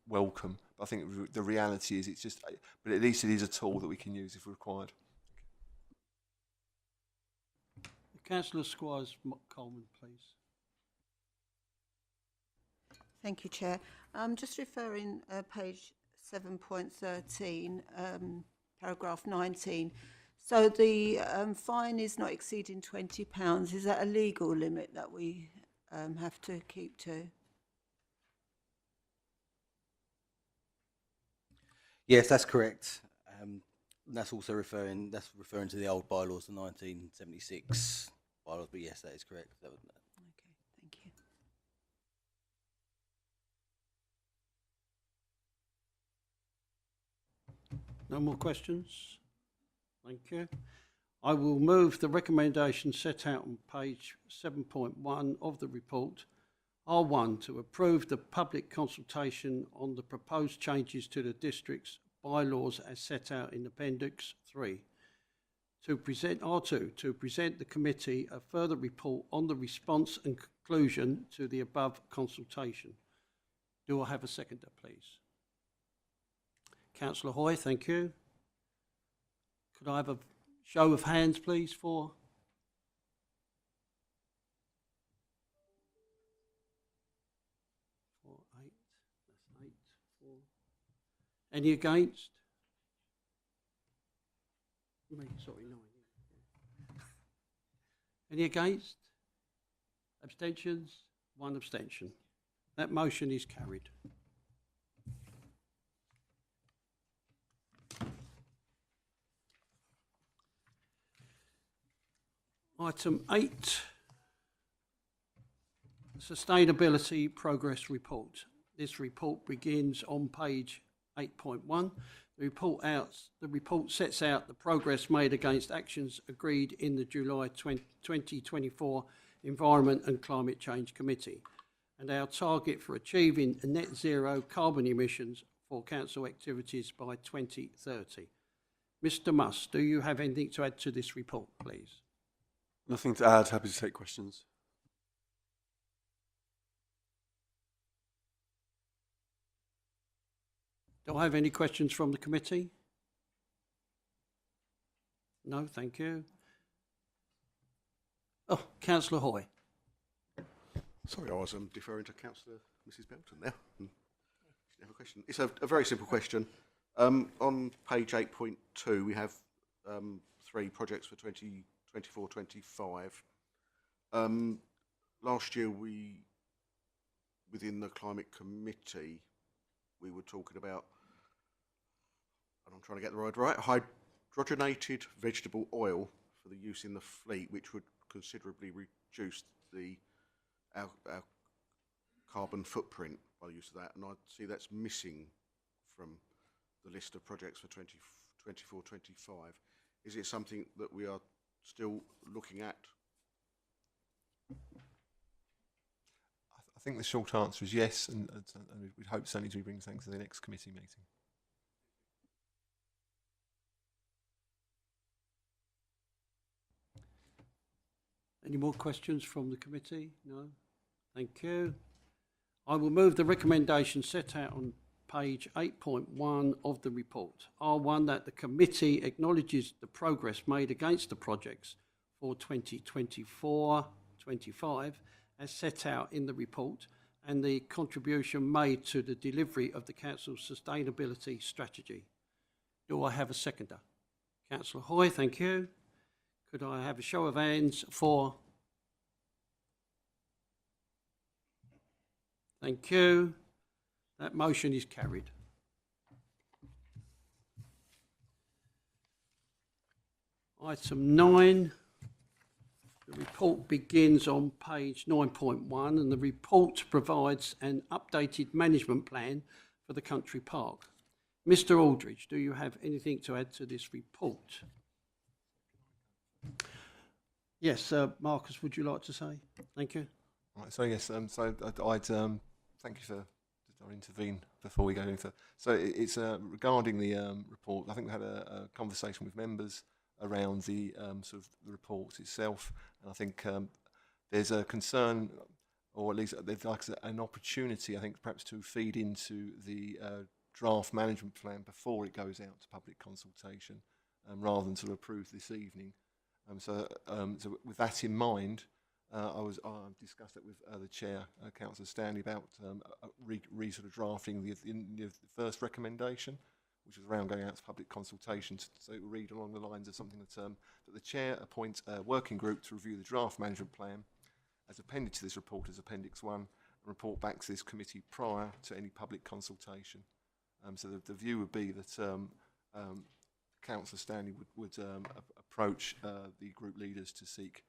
welcome. But I think the reality is, it's just. But at least it is a tool that we can use if required. Councillor Squires-Coleman, please. Thank you, Chair. Just referring page 7.13, paragraph 19. So the fine is not exceeding £20. Is that a legal limit that we have to keep to? Yes, that's correct. That's also referring to the old bylaws, the 1976 bylaws. But yes, that is correct. Okay, thank you. No more questions? Thank you. I will move the recommendation set out on page 7.1 of the report. R1, to approve the public consultation on the proposed changes to the district's bylaws as set out in Appendix 3. R2, to present the committee a further report on the response and conclusion to the above consultation. Do I have a seconder, please? Councillor Hoy, thank you. Could I have a show of hands, please, for? 4, 8, that's 8, 4. Any against? Sorry, 9. Any against? Abstentions? 1 abstention. That motion is carried. Item 8, Sustainability Progress Report. This report begins on page 8.1. The report sets out the progress made against actions agreed in the July 2024 Environment and Climate Change Committee and our target for achieving net zero carbon emissions for council activities by 2030. Mr. Musk, do you have anything to add to this report, please? Nothing to add. Happy to take questions. Do I have any questions from the committee? No, thank you. Oh, Councillor Hoy. Sorry, I was deferring to Councillor Mrs. Belton there. She didn't have a question. It's a very simple question. On page 8.2, we have 3 projects for 2024-25. Last year, within the Climate Committee, we were talking about, and I'm trying to get the word right, hydrogenated vegetable oil for the use in the fleet, which would considerably reduced our carbon footprint by the use of that, and I see that's missing from the list of projects for 2024-25. Is it something that we are still looking at? I think the short answer is yes, and we'd hope certainly to bring things to the next committee meeting. Any more questions from the committee? No? Thank you. I will move the recommendation set out on page 8.1 of the report. R1, that the committee acknowledges the progress made against the projects for 2024-25 as set out in the report and the contribution made to the delivery of the Council's sustainability strategy. Do I have a seconder? Councillor Hoy, thank you. Could I have a show of hands for? Thank you. That motion is carried. Item 9. The report begins on page 9.1 and the report provides an updated management plan for the country park. Mr. Aldridge, do you have anything to add to this report? Yes, Marcus, would you like to say? Thank you. Right, so yes, so I'd thank you for intervene before we go into. So it's regarding the report. I think we had a conversation with members around the sort of the report itself, and I think there's a concern, or at least there's like an opportunity, I think, perhaps to feed into the draft management plan before it goes out to public consultation, rather than sort of approved this evening. So with that in mind, I discussed it with the chair, Councillor Stanley, about sort of drafting the first recommendation, which is around going out to public consultation. So it will read along the lines of something that the chair appoints a working group to review the draft management plan as appended to this report as Appendix 1 and report back to this committee prior to any public consultation. So the view would be that Councillor Stanley would approach the group leaders to seek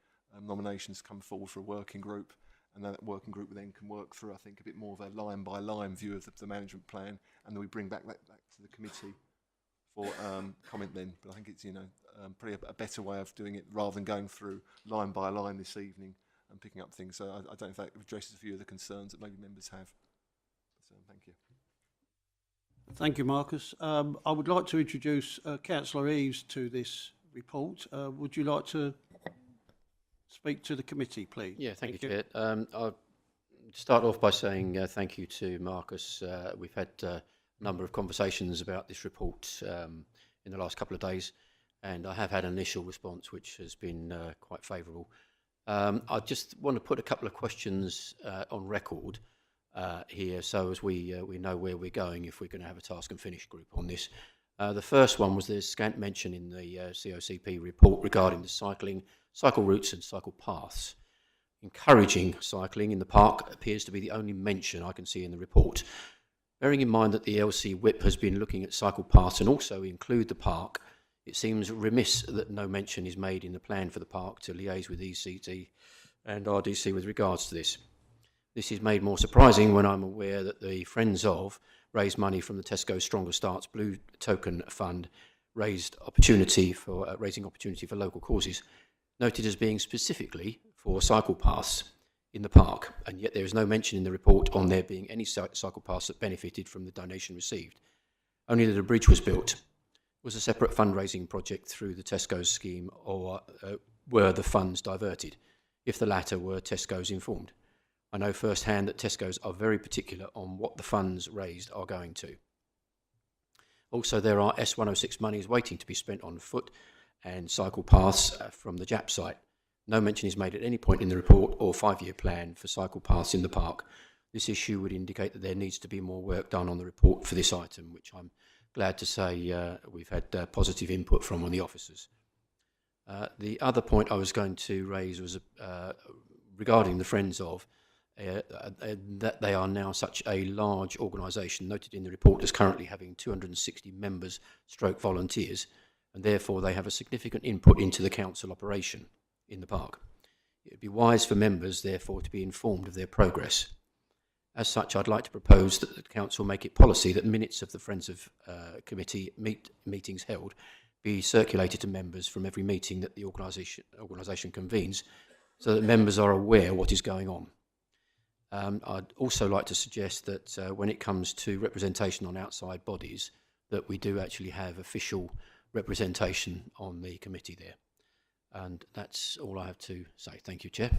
nominations to come forward for a working group, and that working group then can work through, I think, a bit more of a line-by-line view of the management plan, and then we bring back that to the committee for comment then. But I think it's, probably a better way of doing it rather than going through line by line this evening and picking up things. So I don't know if that addresses a few of the concerns that maybe members have. So thank you. Thank you, Marcus. I would like to introduce Councillor Eaves to this report. Would you like to speak to the committee, please? Yeah, thank you, Chair. I'll start off by saying thank you to Marcus. We've had a number of conversations about this report in the last couple of days, and I have had an initial response which has been quite favourable. I just want to put a couple of questions on record here, so as we know where we're going if we're going to have a task and finish group on this. The first one was there's scant mention in the COCP report regarding the cycle routes and cycle paths. Encouraging cycling in the park appears to be the only mention I can see in the report. Bearing in mind that the LC Whip has been looking at cycle paths and also include the park, it seems remiss that no mention is made in the plan for the park to liaise with ECT and RDC with regards to this. This is made more surprising when I'm aware that the Friends of raised money from the Tesco Stronger Starts Blue Token Fund, raising opportunity for local causes, noted as being specifically for cycle paths in the park, and yet there is no mention in the report on there being any cycle paths that benefited from the donation received. Only that a bridge was built. Was a separate fundraising project through the Tesco's scheme, or were the funds diverted? If the latter, were Tesco's informed? I know firsthand that Tesco's are very particular on what the funds raised are going to. Also, there are S106 monies waiting to be spent on foot and cycle paths from the JAP site. No mention is made at any point in the report or 5-year plan for cycle paths in the park. This issue would indicate that there needs to be more work done on the report for this item, which I'm glad to say we've had positive input from on the officers. The other point I was going to raise was regarding the Friends of, that they are now such a large organisation, noted in the report as currently having 260 members stroke volunteers, and therefore they have a significant input into the council operation in the park. It would be wise for members, therefore, to be informed of their progress. As such, I'd like to propose that the Council make it policy that minutes of the Friends of Committee meetings held be circulated to members from every meeting that the organisation convenes, so that members are aware what is going on. I'd also like to suggest that when it comes to representation on outside bodies, that we do actually have official representation on the committee there. And that's all I have to say. Thank you, Chair.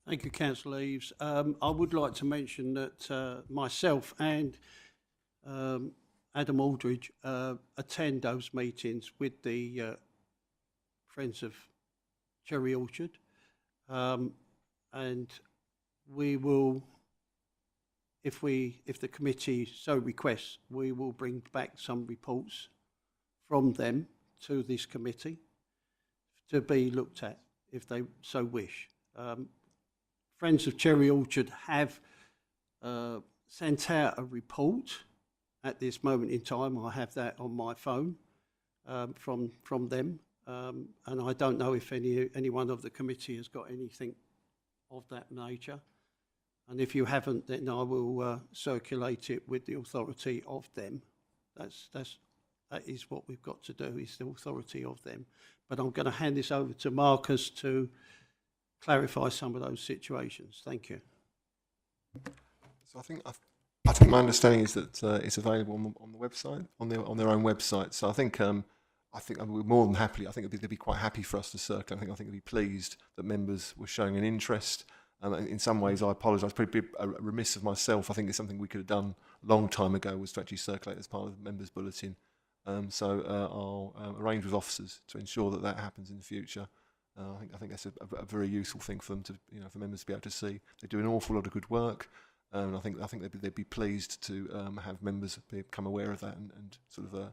Thank you, Councillor Eaves. I would like to mention that myself and Adam Aldridge attend those meetings with the Friends of Cherry Orchard, and we will, if the committee so requests, we will bring back some reports from them to this committee to be looked at if they so wish. Friends of Cherry Orchard have sent out a report at this moment in time. I have that on my phone from them, and I don't know if anyone of the committee has got anything of that nature. And if you haven't, then I will circulate it with the authority of them. That is what we've got to do, is the authority of them. But I'm going to hand this over to Marcus to clarify some of those situations. Thank you. So I think my understanding is that it's available on the website, on their own website. So I think we're more than happy. I think they'd be quite happy for us to circulate. I think they'd be pleased that members were showing an interest. In some ways, I apologise. Probably a remiss of myself. I think it's something we could have done a long time ago, was to actually circulate as part of the members' bulletin. So I'll arrange with officers to ensure that happens in the future. I think that's a very useful thing for them to, for members to be able to see. They do an awful lot of good work, and I think they'd be pleased to have members become aware of that and sort of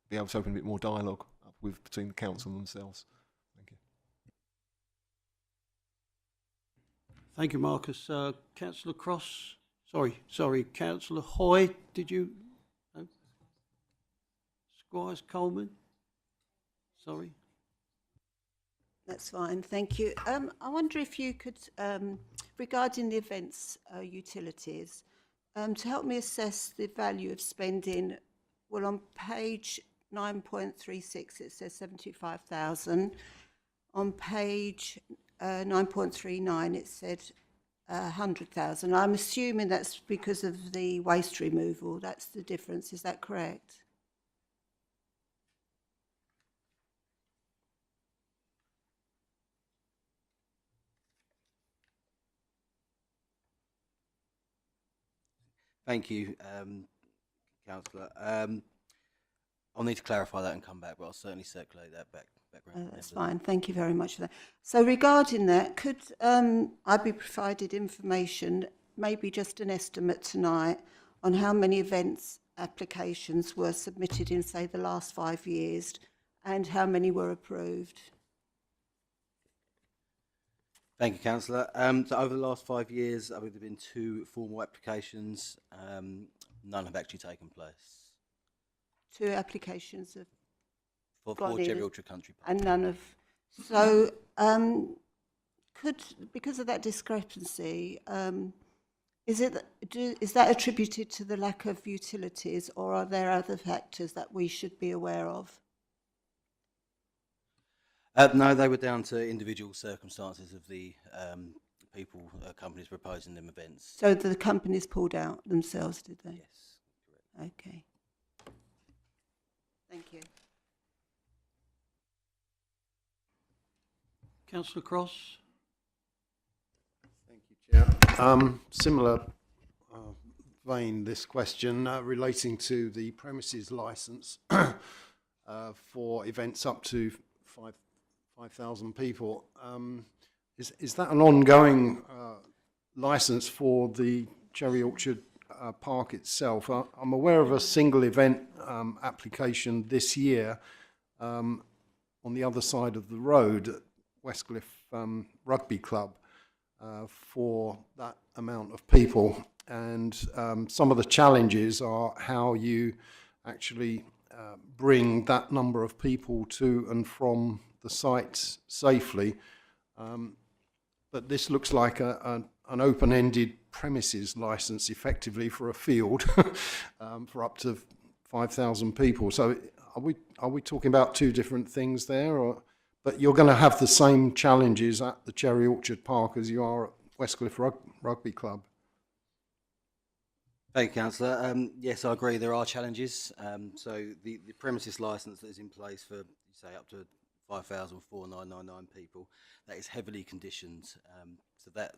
be able to open a bit more dialogue between the council and themselves. Thank you. Thank you, Marcus. Councillor Cross. Sorry, Councillor Hoy. Did you? No? Squires Coleman. Sorry. That's fine, thank you. I wonder if you could, regarding the events utilities, to help me assess the value of spending, well, on page 9.36 it says 75,000. On page 9.39 it said 100,000. I'm assuming that's because of the waste removal. That's the difference, is that correct? Thank you, Councillor. I'll need to clarify that and come back, but I'll certainly circulate that background. That's fine. Thank you very much for that. So regarding that, could I be provided information, maybe just an estimate tonight, on how many events applications were submitted in, say, the last 5 years, and how many were approved? Thank you, Councillor. So over the last 5 years, there have been 2 formal applications. None have actually taken place. 2 applications of For bodies Cherry Orchard Country Park. and none of. So, because of that discrepancy, is that attributed to the lack of utilities, or are there other factors that we should be aware of? No, they were down to individual circumstances of the companies proposing them events. So the companies pulled out themselves, did they? Yes, correct. Okay. Thank you. Councillor Cross. Thank you, Chair. Similar vein, this question relating to the premises licence for events up to 5,000 people. Is that an ongoing licence for the Cherry Orchard Park itself? I'm aware of a single event application this year on the other side of the road at Westcliff Rugby Club for that amount of people. And some of the challenges are how you actually bring that number of people to and from the site safely. But this looks like an open-ended premises licence effectively for a field for up to 5,000 people. So are we talking about two different things there? Or, but you're going to have the same challenges at the Cherry Orchard Park as you are at Westcliff Rugby Club. Thank you, Councillor. Yes, I agree. There are challenges. So the premises licence that is in place for, say, up to 5,4999 people, that is heavily conditioned. So that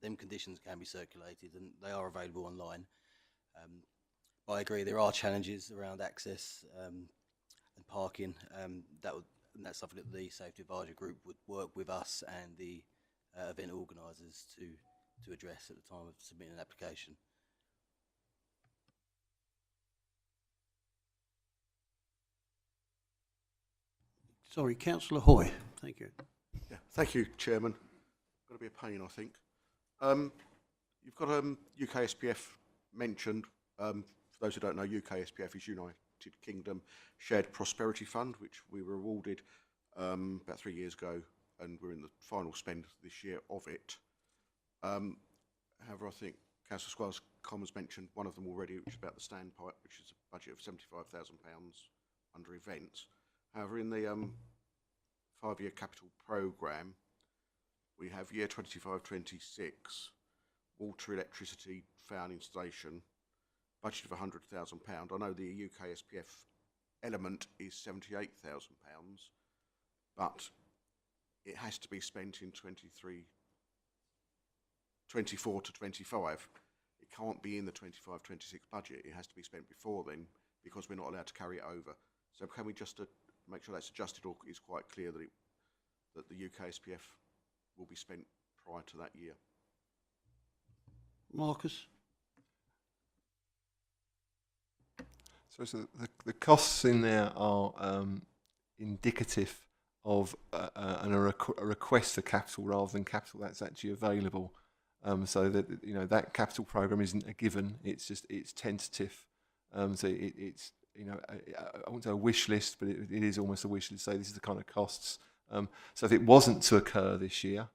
them conditions can be circulated and they are available online. I agree. There are challenges around access and parking. And that's something that the Safety Advisory Group would work with us and the event organisers to address at the time of submitting an application. Sorry, Councillor Hoy. Thank you. Yeah, thank you, Chairman. Got to be a pain, I think. You've got UK SPF mentioned. For those who don't know, UK SPF is United Kingdom Shared Prosperity Fund, which we were awarded about 3 years ago, and we're in the final spend this year of it. However, I think Councillor Squires Commons mentioned one of them already, which is about the standpipe, which is a budget of £75,000 under events. However, in the 5-year capital programme, we have year 25-26, water, electricity, fan installation, budget of £100,000. I know the UK SPF element is £78,000, but it has to be spent in 24 to 25. It can't be in the 25-26 budget. It has to be spent before then because we're not allowed to carry it over. So can we just make sure that's adjusted, or it's quite clear that the UK SPF will be spent prior to that year? Marcus? So the costs in there are indicative of a request for capital rather than capital that's actually available. So that that capital program isn't a given; it's tentative. So it's I won't say a wish list, but it is almost a wish list. Say this is the kind of costs. So if it wasn't to occur this year,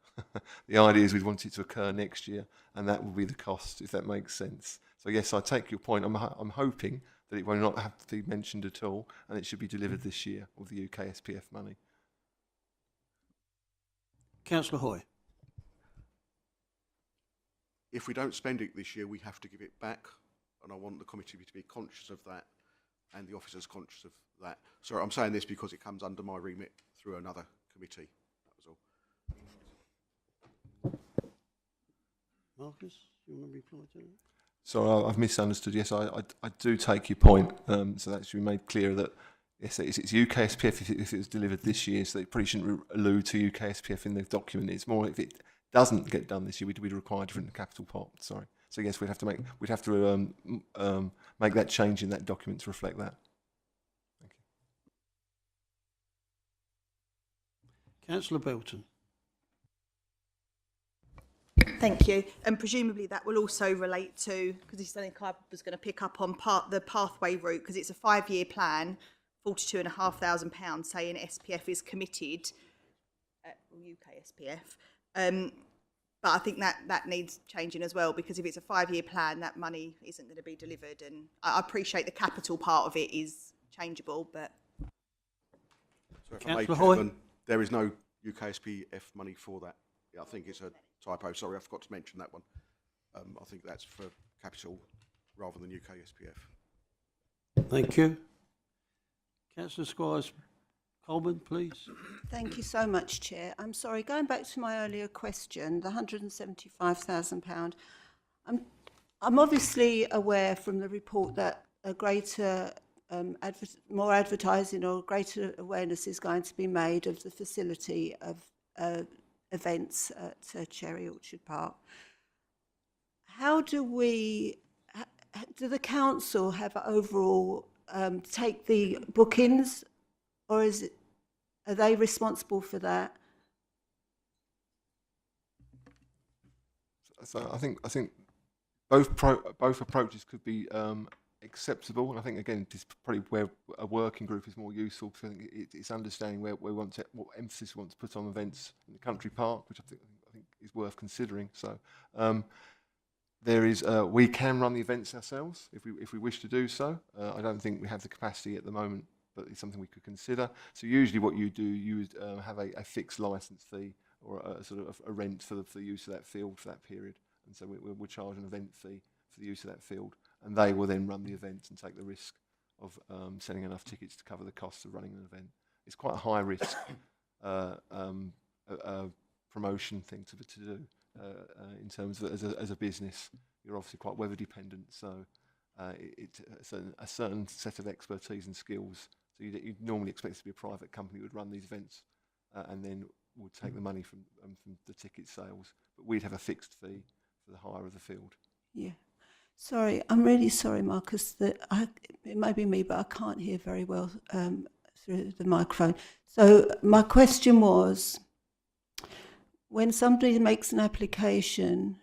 the idea is we'd want it to occur next year, and that will be the cost, if that makes sense. So yes, I take your point. I'm hoping that it will not have to be mentioned at all, and it should be delivered this year with the UK SPF money. Councillor Hoy? If we don't spend it this year, we have to give it back, and I want the committee to be conscious of that, and the officers conscious of that. Sorry, I'm saying this because it comes under my remit through another committee. That was all. Marcus, do you want to reply to that? So I've misunderstood. Yes, I do take your point. So that should be made clear that yes, it's UK SPF if it was delivered this year. So they probably shouldn't allude to UK SPF in the document. It's more if it doesn't get done this year, we'd require a different capital pot. Sorry. So yes, we'd have to make that change in that document to reflect that. Thank you. Councillor Belton? Thank you. And presumably that will also relate to, because he said I was going to pick up on the pathway route, because it's a 5-year plan, £42,500 saying SPF is committed, UK SPF. But I think that needs changing as well, because if it's a 5-year plan, that money isn't going to be delivered. And I appreciate the capital part of it is changeable, but... So if I may, Councillor Hoy? Chairman, there is no UK SPF money for that. Yeah, I think it's a typo. Sorry, I forgot to mention that one. I think that's for capital rather than UK SPF. Thank you. Councillor Squires Coleman, please. Thank you so much, Chair. I'm sorry, going back to my earlier question, the £175,000. I'm obviously aware from the report that a greater, more advertising or greater awareness is going to be made of the facility of events at Cherry Orchard Park. How do the council have overall take the bookings, or are they responsible for that? So I think both approaches could be acceptable, and I think again this is probably where a working group is more useful, because I think it's understanding what emphasis we want to put on events in the country park, which I think is worth considering. So there is we can run the events ourselves if we wish to do so. I don't think we have the capacity at the moment, but it's something we could consider. So usually what you do, you would have a fixed license fee or a sort of a rent for the use of that field for that period, and so we'll charge an event fee for the use of that field, and they will then run the event and take the risk of selling enough tickets to cover the costs of running an event. It's quite a high risk promotion thing to do in terms of as a business. You're obviously quite weather dependent, so it's a certain set of expertise and skills. So you'd normally expect it to be a private company that would run these events and then would take the money from the ticket sales, but we'd have a fixed fee for the hire of the field. Yeah. Sorry, I'm really sorry, Marcus, that it may be me, but I can't hear very well through the microphone. So my question was, when somebody makes an application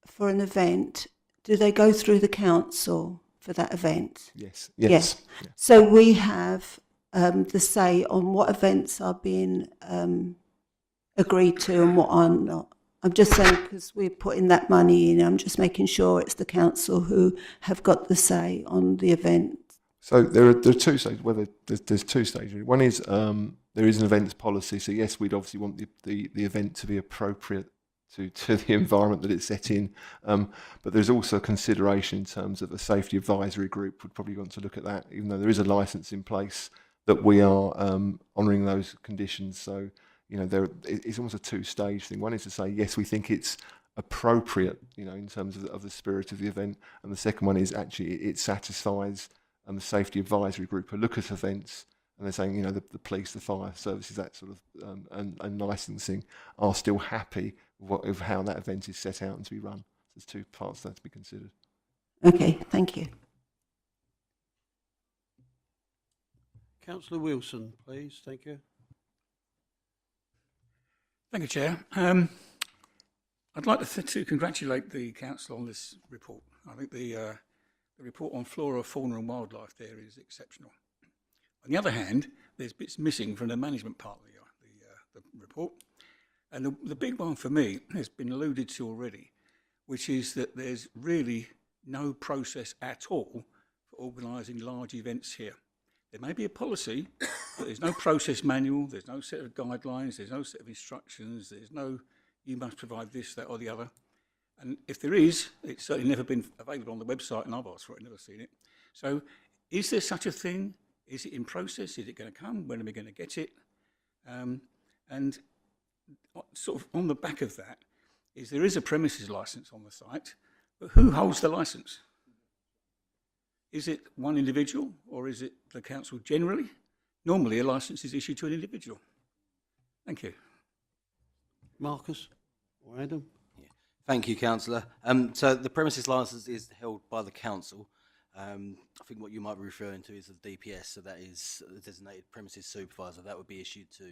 for an event, do they go through the council for that event? Yes. Yes. Yeah. So we have the say on what events are being agreed to and what are not. I'm just saying because we're putting that money in, I'm just making sure it's the council who have got the say on the event. So there are two stages. Well, there's two stages. One is there is an events policy. So yes, we'd obviously want the event to be appropriate to the environment that it's set in. But there's also a consideration in terms of a safety advisory group would probably want to look at that, even though there is a licence in place, that we are honouring those conditions. So it's almost a two-stage thing. One is to say, yes, we think it's appropriate, in terms of the spirit of the event. And the second one is actually it satisfies the safety advisory group who look at events and they're saying, the police, the fire services, that sort of, and licensing are still happy with how that event is set out and to be run. So there's two parts that to be considered. Okay, thank you. Councillor Wilson, please. Thank you. Thank you, Chair. I'd like to congratulate the council on this report. I think the report on flora, fauna and wildlife there is exceptional. On the other hand, there's bits missing from the management part of the report. And the big one for me has been alluded to already, which is that there's really no process at all for organising large events here. There may be a policy, but there's no process manual, there's no set of guidelines, there's no set of instructions, there's no, you must provide this, that or the other. And if there is, it's certainly never been available on the website, and I've asked for it, never seen it. So is there such a thing? Is it in process? Is it going to come? When are we going to get it? And sort of on the back of that is there is a premises licence on the site, but who holds the licence? Is it one individual or is it the council generally? Normally a licence is issued to an individual. Thank you. Marcus or Adam? Thank you, Councillor. So the premises licence is held by the council. I think what you might be referring to is the DPS, so that is the designated premises supervisor. That would be issued to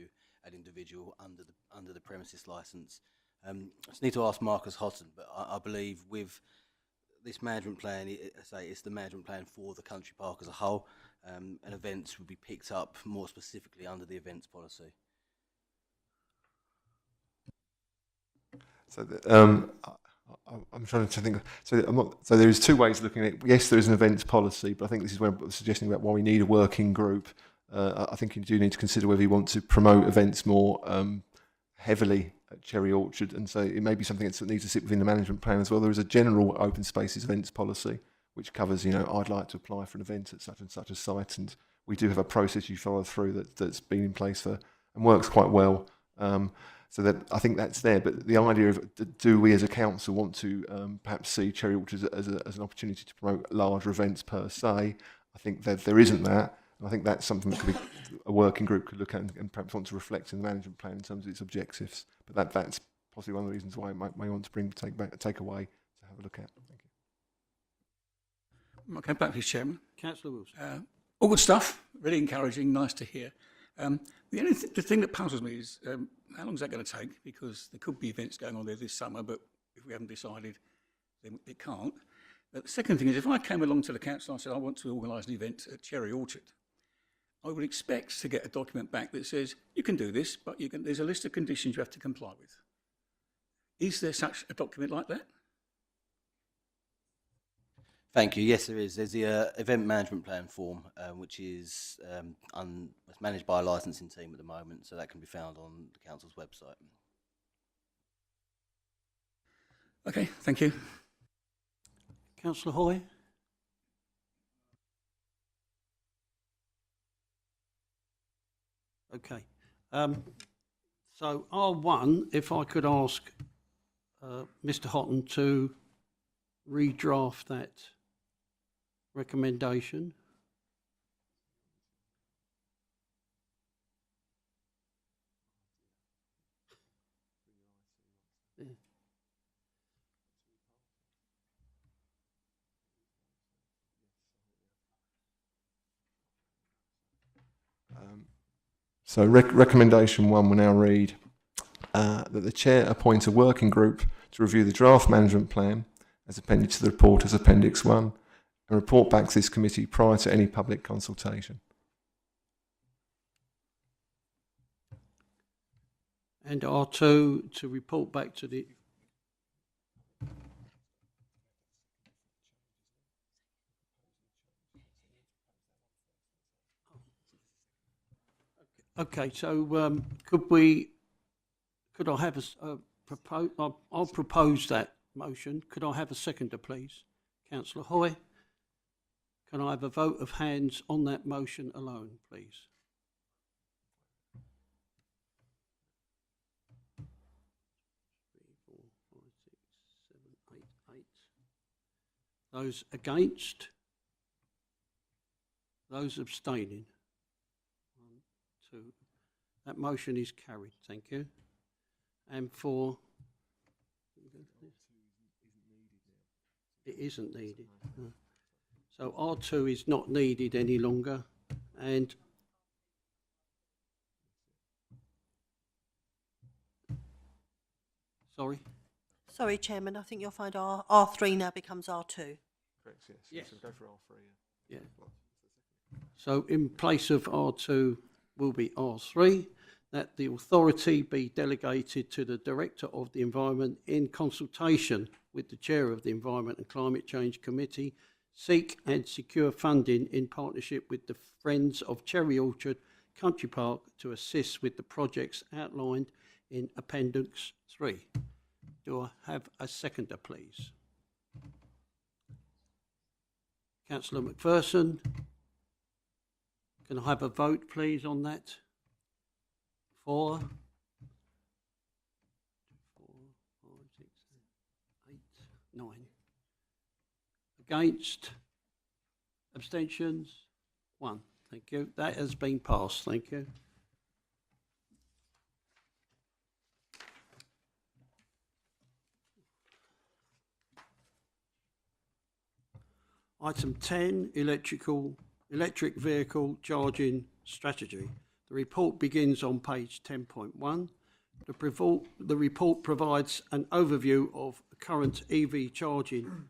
an individual under the premises licence. I just need to ask Marcus Houghton, but I believe with this management plan, it's the management plan for the country park as a whole, and events would be picked up more specifically under the events policy. So I'm trying to think. So there is two ways of looking at it. Yes, there is an events policy, but I think this is where I'm suggesting about why we need a working group. I think you do need to consider whether you want to promote events more heavily at Cherry Orchard, and so it may be something that needs to sit within the management plan as well. There is a general open spaces events policy which covers, I'd like to apply for an event at such and such a site, and we do have a process you follow through that's been in place for and works quite well. So that I think that's there, but the idea of do we as a council want to perhaps see Cherry Orchard as an opportunity to promote larger events per se? I think that there isn't that. And I think that's something that a working group could look at and perhaps want to reflect in the management plan in terms of its objectives. But that's possibly one of the reasons why it may want to take away to have a look at. Thank you. Okay, back to Chairman. Councillor Wilson. All good stuff, really encouraging, nice to hear. The thing that puzzles me is how long is that going to take? Because there could be events going on there this summer, but if we haven't decided, then it can't. But the second thing is, if I came along to the council and I said, I want to organise an event at Cherry Orchard, I would expect to get a document back that says, you can do this, but there's a list of conditions you have to comply with. Is there such a document like that? Thank you. Yes, there is. There's the event management plan form, which is it's managed by a licensing team at the moment, so that can be found on the council's website. Okay, thank you. Councillor Hoy? Okay. So R1, if I could ask Mr Houghton to redraft that recommendation. So recommendation 1 will now read that the chair appoint a working group to review the draft management plan as appended to the report as Appendix 1 and report back to this committee prior to any public consultation. And R2 to report back to the... Okay, so could I have I'll propose that motion. Could I have a seconder, please? Councillor Hoy? Can I have a vote of hands on that motion alone, please? Those against? Those abstaining? 1, 2. That motion is carried. Thank you. And for... It isn't needed. No. So R2 is not needed any longer. And... Sorry? Sorry, Chairman, I think you'll find R3 now becomes R2. Correct, yes. Yes. So go for R3. Yeah. So in place of R2 will be R3, that the authority be delegated to the Director of the Environment in consultation with the Chair of the Environment and Climate Change Committee, seek and secure funding in partnership with the Friends of Cherry Orchard Country Park to assist with the projects outlined in Appendix 3. Do I have a seconder, please? Councillor McPherson, can I have a vote, please, on that? 4, 4, 5, 6, 8, 9. Against? Abstentions? 1. Thank you. That has been passed. Thank you. Item 10, electric vehicle charging strategy. The report begins on page 10.1. The report provides an overview of current EV charging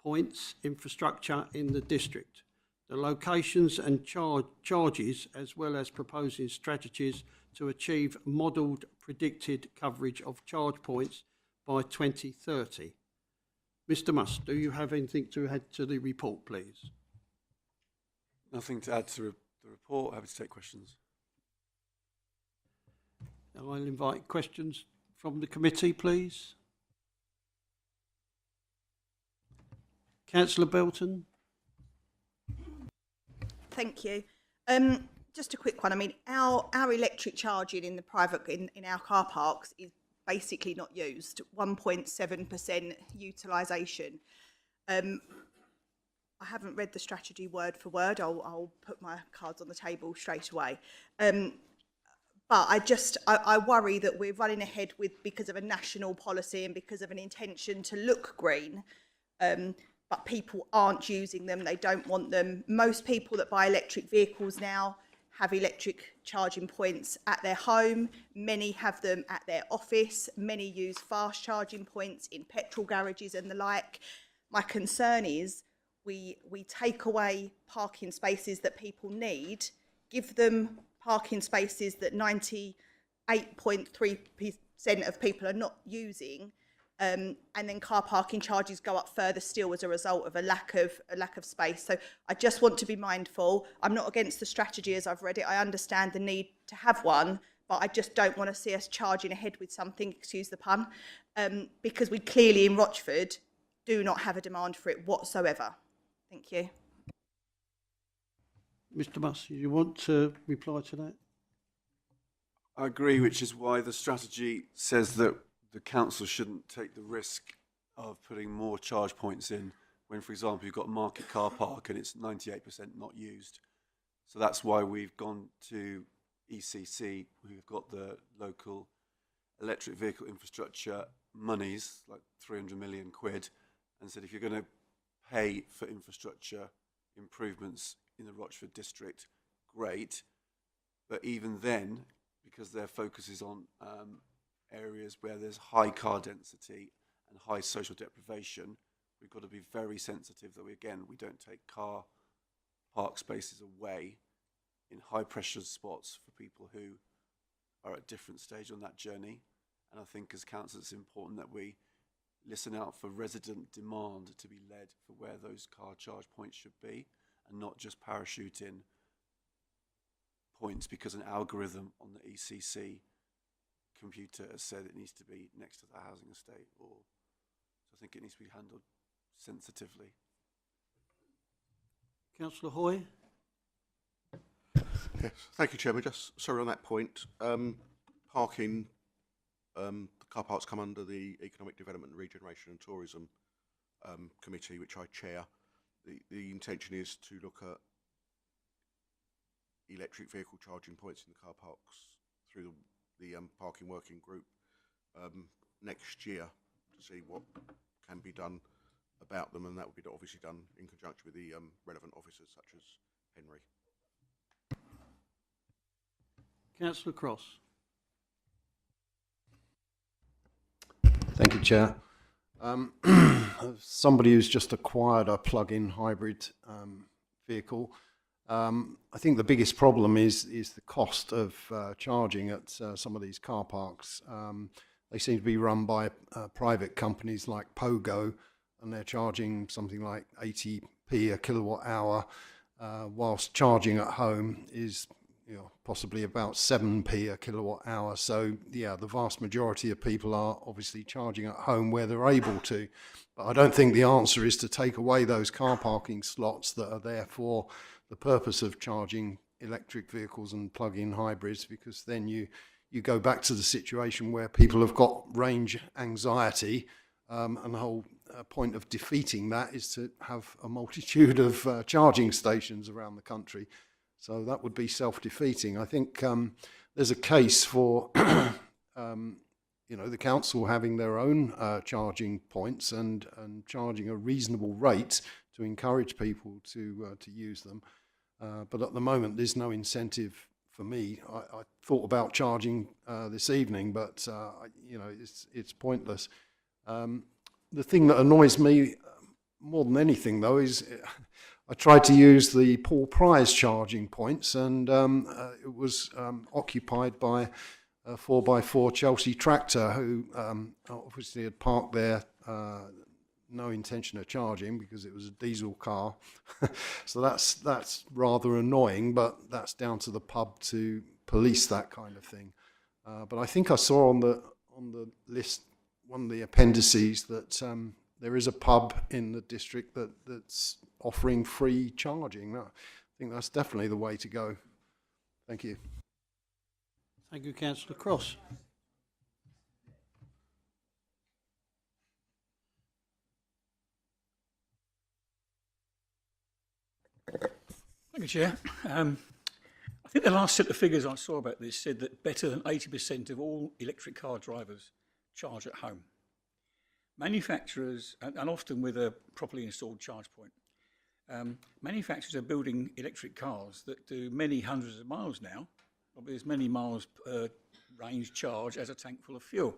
points infrastructure in the district, the locations and charges, as well as proposing strategies to achieve modelled predicted coverage of charge points by 2030. Mr. Musk, do you have anything to add to the report, please? Nothing to add to the report. Happy to take questions. I'll invite questions from the committee, please. Councillor Belton. Thank you. Just a quick one. I mean, our electric charging in the private in our car parks is basically not used. 1.7% utilisation. I haven't read the strategy word for word. I'll put my cards on the table straight away. But I worry that we're running ahead because of a national policy and because of an intention to look green. But people aren't using them. They don't want them. Most people that buy electric vehicles now have electric charging points at their home. Many have them at their office. Many use fast charging points in petrol garages and the like. My concern is we take away parking spaces that people need, give them parking spaces that 98.3% of people are not using, and then car parking charges go up further still as a result of a lack of space. So I just want to be mindful. I'm not against the strategy as I've read it. I understand the need to have one, but I just don't want to see us charging ahead with something, excuse the pun, because we clearly in Rochford do not have a demand for it whatsoever. Thank you. Mr. Musk, you want to reply to that? I agree, which is why the strategy says that the council shouldn't take the risk of putting more charge points in when, for example, you've got a market car park and it's 98% not used. So that's why we've gone to ECC, who've got the local electric vehicle infrastructure monies, like 300 million quid, and said if you're going to pay for infrastructure improvements in the Rochford district, great. But even then, because their focus is on areas where there's high car density and high social deprivation, we've got to be very sensitive that we don't take car park spaces away in high pressure spots for people who are at different stage on that journey. And I think as council, it's important that we listen out for resident demand to be led for where those car charge points should be, and not just parachute in points because an algorithm on the ECC computer has said it needs to be next to the housing estate. So I think it needs to be handled sensitively. Councillor Hoy? Yes, thank you, Chairman. Just sorry on that point. Parking, the car parks come under the Economic Development, Regeneration and Tourism Committee, which I chair. The intention is to look at electric vehicle charging points in the car parks through the parking working group next year to see what can be done about them, and that will be obviously done in conjunction with the relevant officers such as Henry. Councillor Cross? Thank you, Chair. Somebody who's just acquired a plug-in hybrid vehicle, I think the biggest problem is the cost of charging at some of these car parks. They seem to be run by private companies like Pogo, and they're charging something like 80p a kilowatt hour, whilst charging at home is possibly about 7p a kilowatt hour. So yeah, the vast majority of people are obviously charging at home where they're able to. But I don't think the answer is to take away those car parking slots that are there for the purpose of charging electric vehicles and plug-in hybrids, because then you go back to the situation where people have got range anxiety, and the whole point of defeating that is to have a multitude of charging stations around the country. So that would be self-defeating. I think there's a case for the council having their own charging points and charging a reasonable rate to encourage people to use them. But at the moment, there's no incentive for me. I thought about charging this evening, but it's pointless. The thing that annoys me more than anything, though, is I tried to use the Paul Price charging points, and it was occupied by a 4x4 Chelsea tractor who obviously had parked there, no intention of charging because it was a diesel car. So that's rather annoying, but that's down to the pub to police that kind of thing. But I think I saw on the list, one of the appendices, that there is a pub in the district that's offering free charging. I think that's definitely the way to go. Thank you. Thank you, Councillor Cross. Thank you, Chair. I think the last set of figures I saw about this said that better than 80% of all electric car drivers charge at home. Manufacturers, and often with a properly installed charge point, manufacturers are building electric cars that do many hundreds of miles now, probably as many miles per range charge as a tank full of fuel.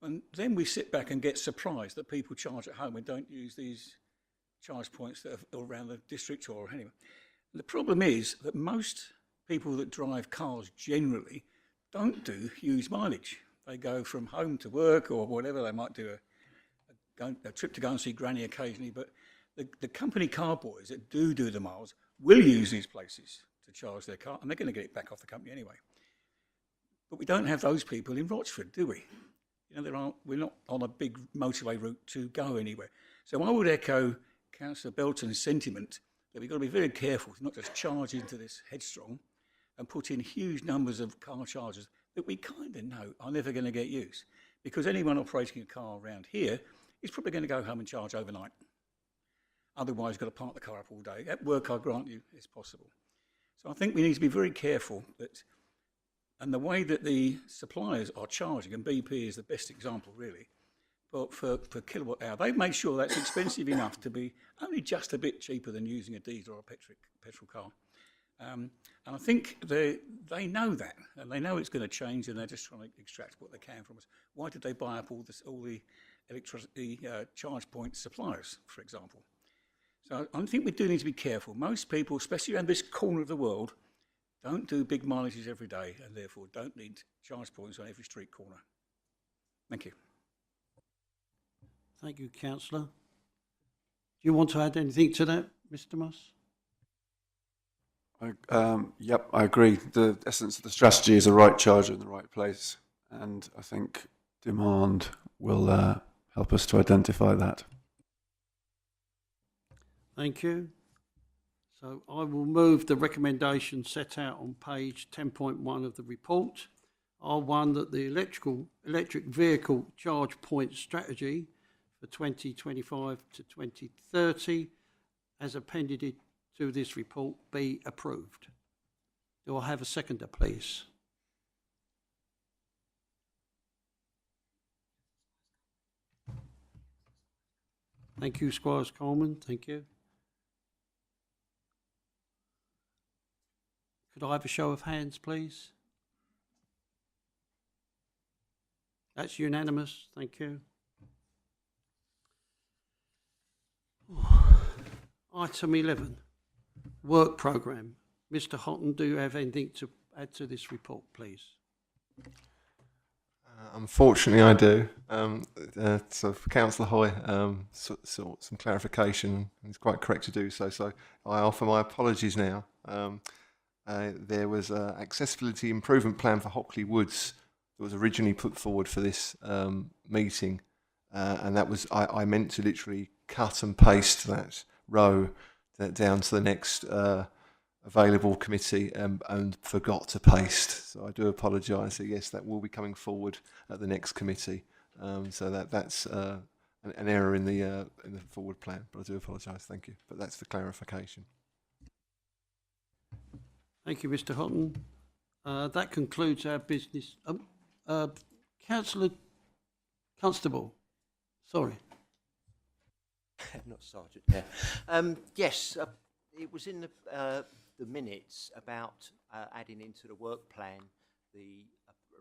And then we sit back and get surprised that people charge at home and don't use these charge points that are around the district or anywhere. The problem is that most people that drive cars generally don't do huge mileage. They go from home to work or whatever, they might do a trip to go and see Granny occasionally, but the company car boys that do the miles will use these places to charge their car, and they're going to get it back off the company anyway. But we don't have those people in Rochford, do we? You know, we're not on a big motorway route to go anywhere. So I would echo Councillor Belton's sentiment that we've got to be very careful to not just charge into this headstrong and put in huge numbers of car chargers that we kind of know are never going to get used. Because anyone operating a car around here is probably going to go home and charge overnight. Otherwise, you've got to park the car up all day. At work, I grant you, it's possible. So I think we need to be very careful that, and the way that the suppliers are charging, and BP is the best example really, but for kilowatt hour, they've made sure that's expensive enough to be only just a bit cheaper than using a diesel or a petrol car. And I think they know that, and they know it's going to change, and they're just trying to extract what they can from us. Why did they buy up all the electricity charge point suppliers, for example? So I think we do need to be careful. Most people, especially around this corner of the world, don't do big mileages every day, and therefore don't need charge points on every street corner. Thank you. Thank you, Councillor. Do you want to add anything to that, Mr. Moss? Yep, I agree. The essence of the strategy is a right charger in the right place, and I think demand will help us to identify that. Thank you. So I will move the recommendation set out on page 10.1 of the report. R1, that the electric vehicle charge point strategy for 2025 to 2030, as appended to this report, be approved. Do I have a seconder, please? Thank you, Squires Coleman. Thank you. Could I have a show of hands, please? That's unanimous. Thank you. Item 11, work programme. Mr. Houghton, do you have anything to add to this report, please? Unfortunately, I do. So for Councillor Hoy, some clarification. He's quite correct to do so. So I offer my apologies now. There was an accessibility improvement plan for Hockley Woods that was originally put forward for this meeting, and that was I meant to literally cut and paste that row down to the next available committee and forgot to paste. So I do apologise. So yes, that will be coming forward at the next committee. So that's an error in the forward plan. But I do apologise. Thank you. But that's for clarification. Thank you, Mr. Houghton. That concludes our business. Councillor Constable, sorry. Not Sergeant, yeah. Yes, it was in the minutes about adding into the work plan the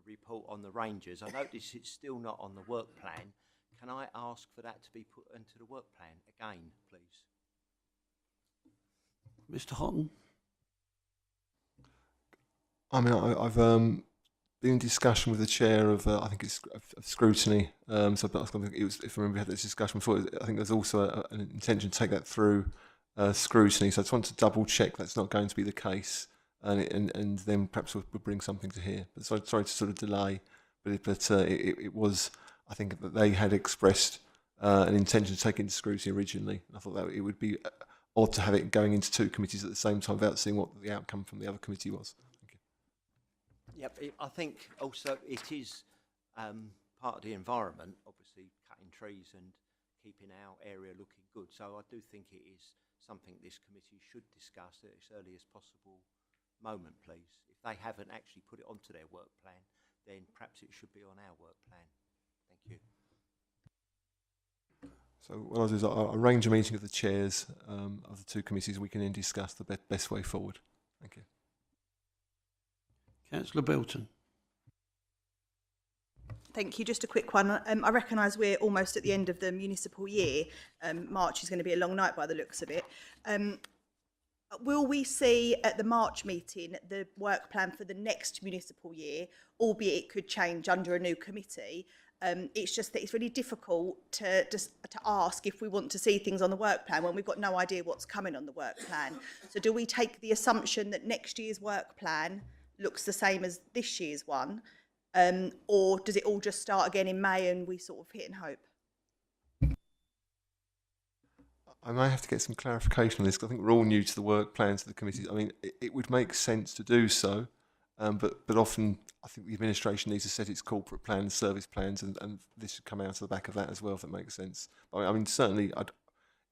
report on the Rangers. I notice it's still not on the work plan. Can I ask for that to be put into the work plan again, please? Mr. Houghton? I mean, I've been in discussion with the chair of, I think it's of scrutiny. So it was, if I remember, we had this discussion before. I think there's also an intention to take that through scrutiny. So I just want to double check that's not going to be the case, and then perhaps we'll bring something to here. But sorry to sort of delay, but it was. I think that they had expressed an intention to take it into scrutiny originally. I thought that it would be odd to have it going into two committees at the same time without seeing what the outcome from the other committee was. Yep, I think also it is part of the environment, obviously cutting trees and keeping our area looking good. So I do think it is something this committee should discuss at its earliest possible moment, please. If they haven't actually put it onto their work plan, then perhaps it should be on our work plan. Thank you. So what I'll do is I'll arrange a meeting of the chairs of the two committees, and we can then discuss the best way forward. Thank you. Councillor Belton. Thank you. Just a quick one. I recognise we're almost at the end of the municipal year. March is going to be a long night by the looks of it. Will we see at the March meeting the work plan for the next municipal year, albeit it could change under a new committee? It's just that it's really difficult to ask if we want to see things on the work plan when we've got no idea what's coming on the work plan. So do we take the assumption that next year's work plan looks the same as this year's one, or does it all just start again in May and we sort of hit and hope? I may have to get some clarification on this, 'cause I think we're all new to the work plans of the committees. I mean, it would make sense to do so, but often I think the administration needs to set its corporate plans, service plans, and this should come out of the back of that as well, if that makes sense. But I mean, certainly,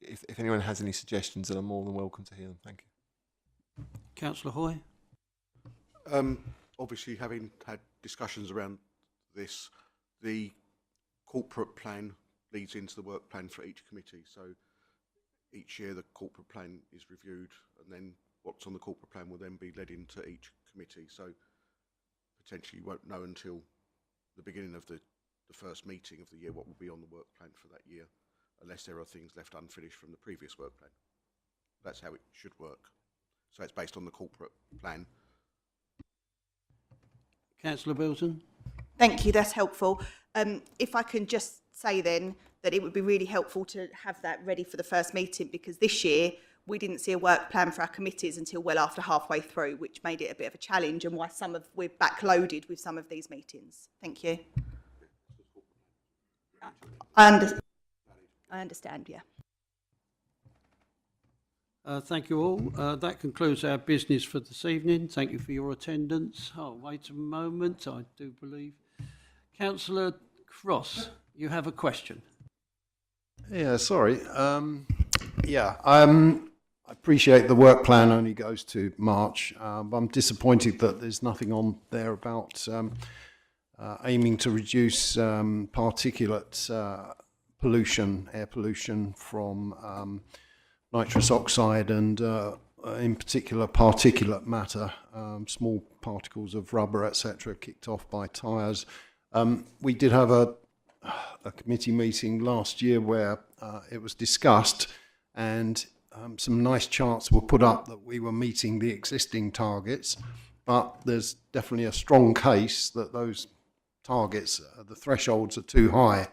if anyone has any suggestions, then I'm more than welcome to hear them. Thank you. Councillor Hoy? Obviously, having had discussions around this, the corporate plan leads into the work plan for each committee. So each year the corporate plan is reviewed, and then what's on the corporate plan will then be led into each committee. So potentially you won't know until the beginning of the first meeting of the year what will be on the work plan for that year, unless there are things left unfinished from the previous work plan. That's how it should work. So it's based on the corporate plan. Councillor Bilton? Thank you, that's helpful. If I can just say then that it would be really helpful to have that ready for the first meeting, because this year we didn't see a work plan for our committees until well after halfway through, which made it a bit of a challenge and why we're backloaded with some of these meetings. Thank you. I understand, yeah. Thank you all. That concludes our business for this evening. Thank you for your attendance. Oh, wait a moment, I do believe. Councillor Cross, you have a question. Yeah, sorry. I appreciate the work plan only goes to March. But I'm disappointed that there's nothing on there about aiming to reduce particulate pollution, air pollution from nitrous oxide and in particular particulate matter, small particles of rubber, etc., kicked off by tyres. We did have a committee meeting last year where it was discussed, and some nice charts were put up that we were meeting the existing targets, but there's definitely a strong case that those targets, the thresholds are too high.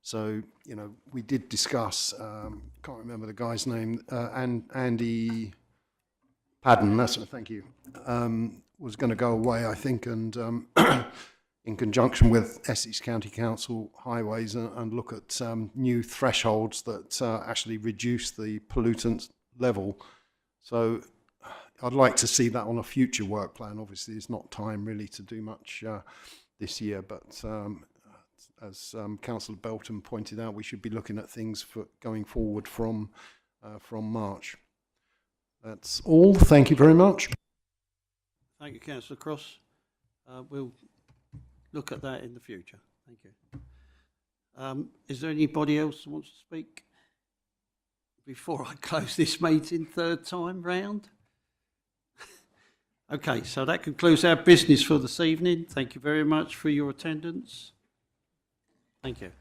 So, you know, we did discuss, can't remember the guy's name, and Andy Padden, thank you, was going to go away, I think, and in conjunction with Essex County Council Highways and look at new thresholds that actually reduce the pollutant level. So I'd like to see that on a future work plan. Obviously, it's not time really to do much this year, but as Councillor Belton pointed out, we should be looking at things for going forward from March. That's all. Thank you very much. Thank you, Councillor Cross. We'll look at that in the future. Thank you. Is there anybody else who wants to speak before I close this meeting third time round? Okay, so that concludes our business for this evening. Thank you very much for your attendance. Thank you.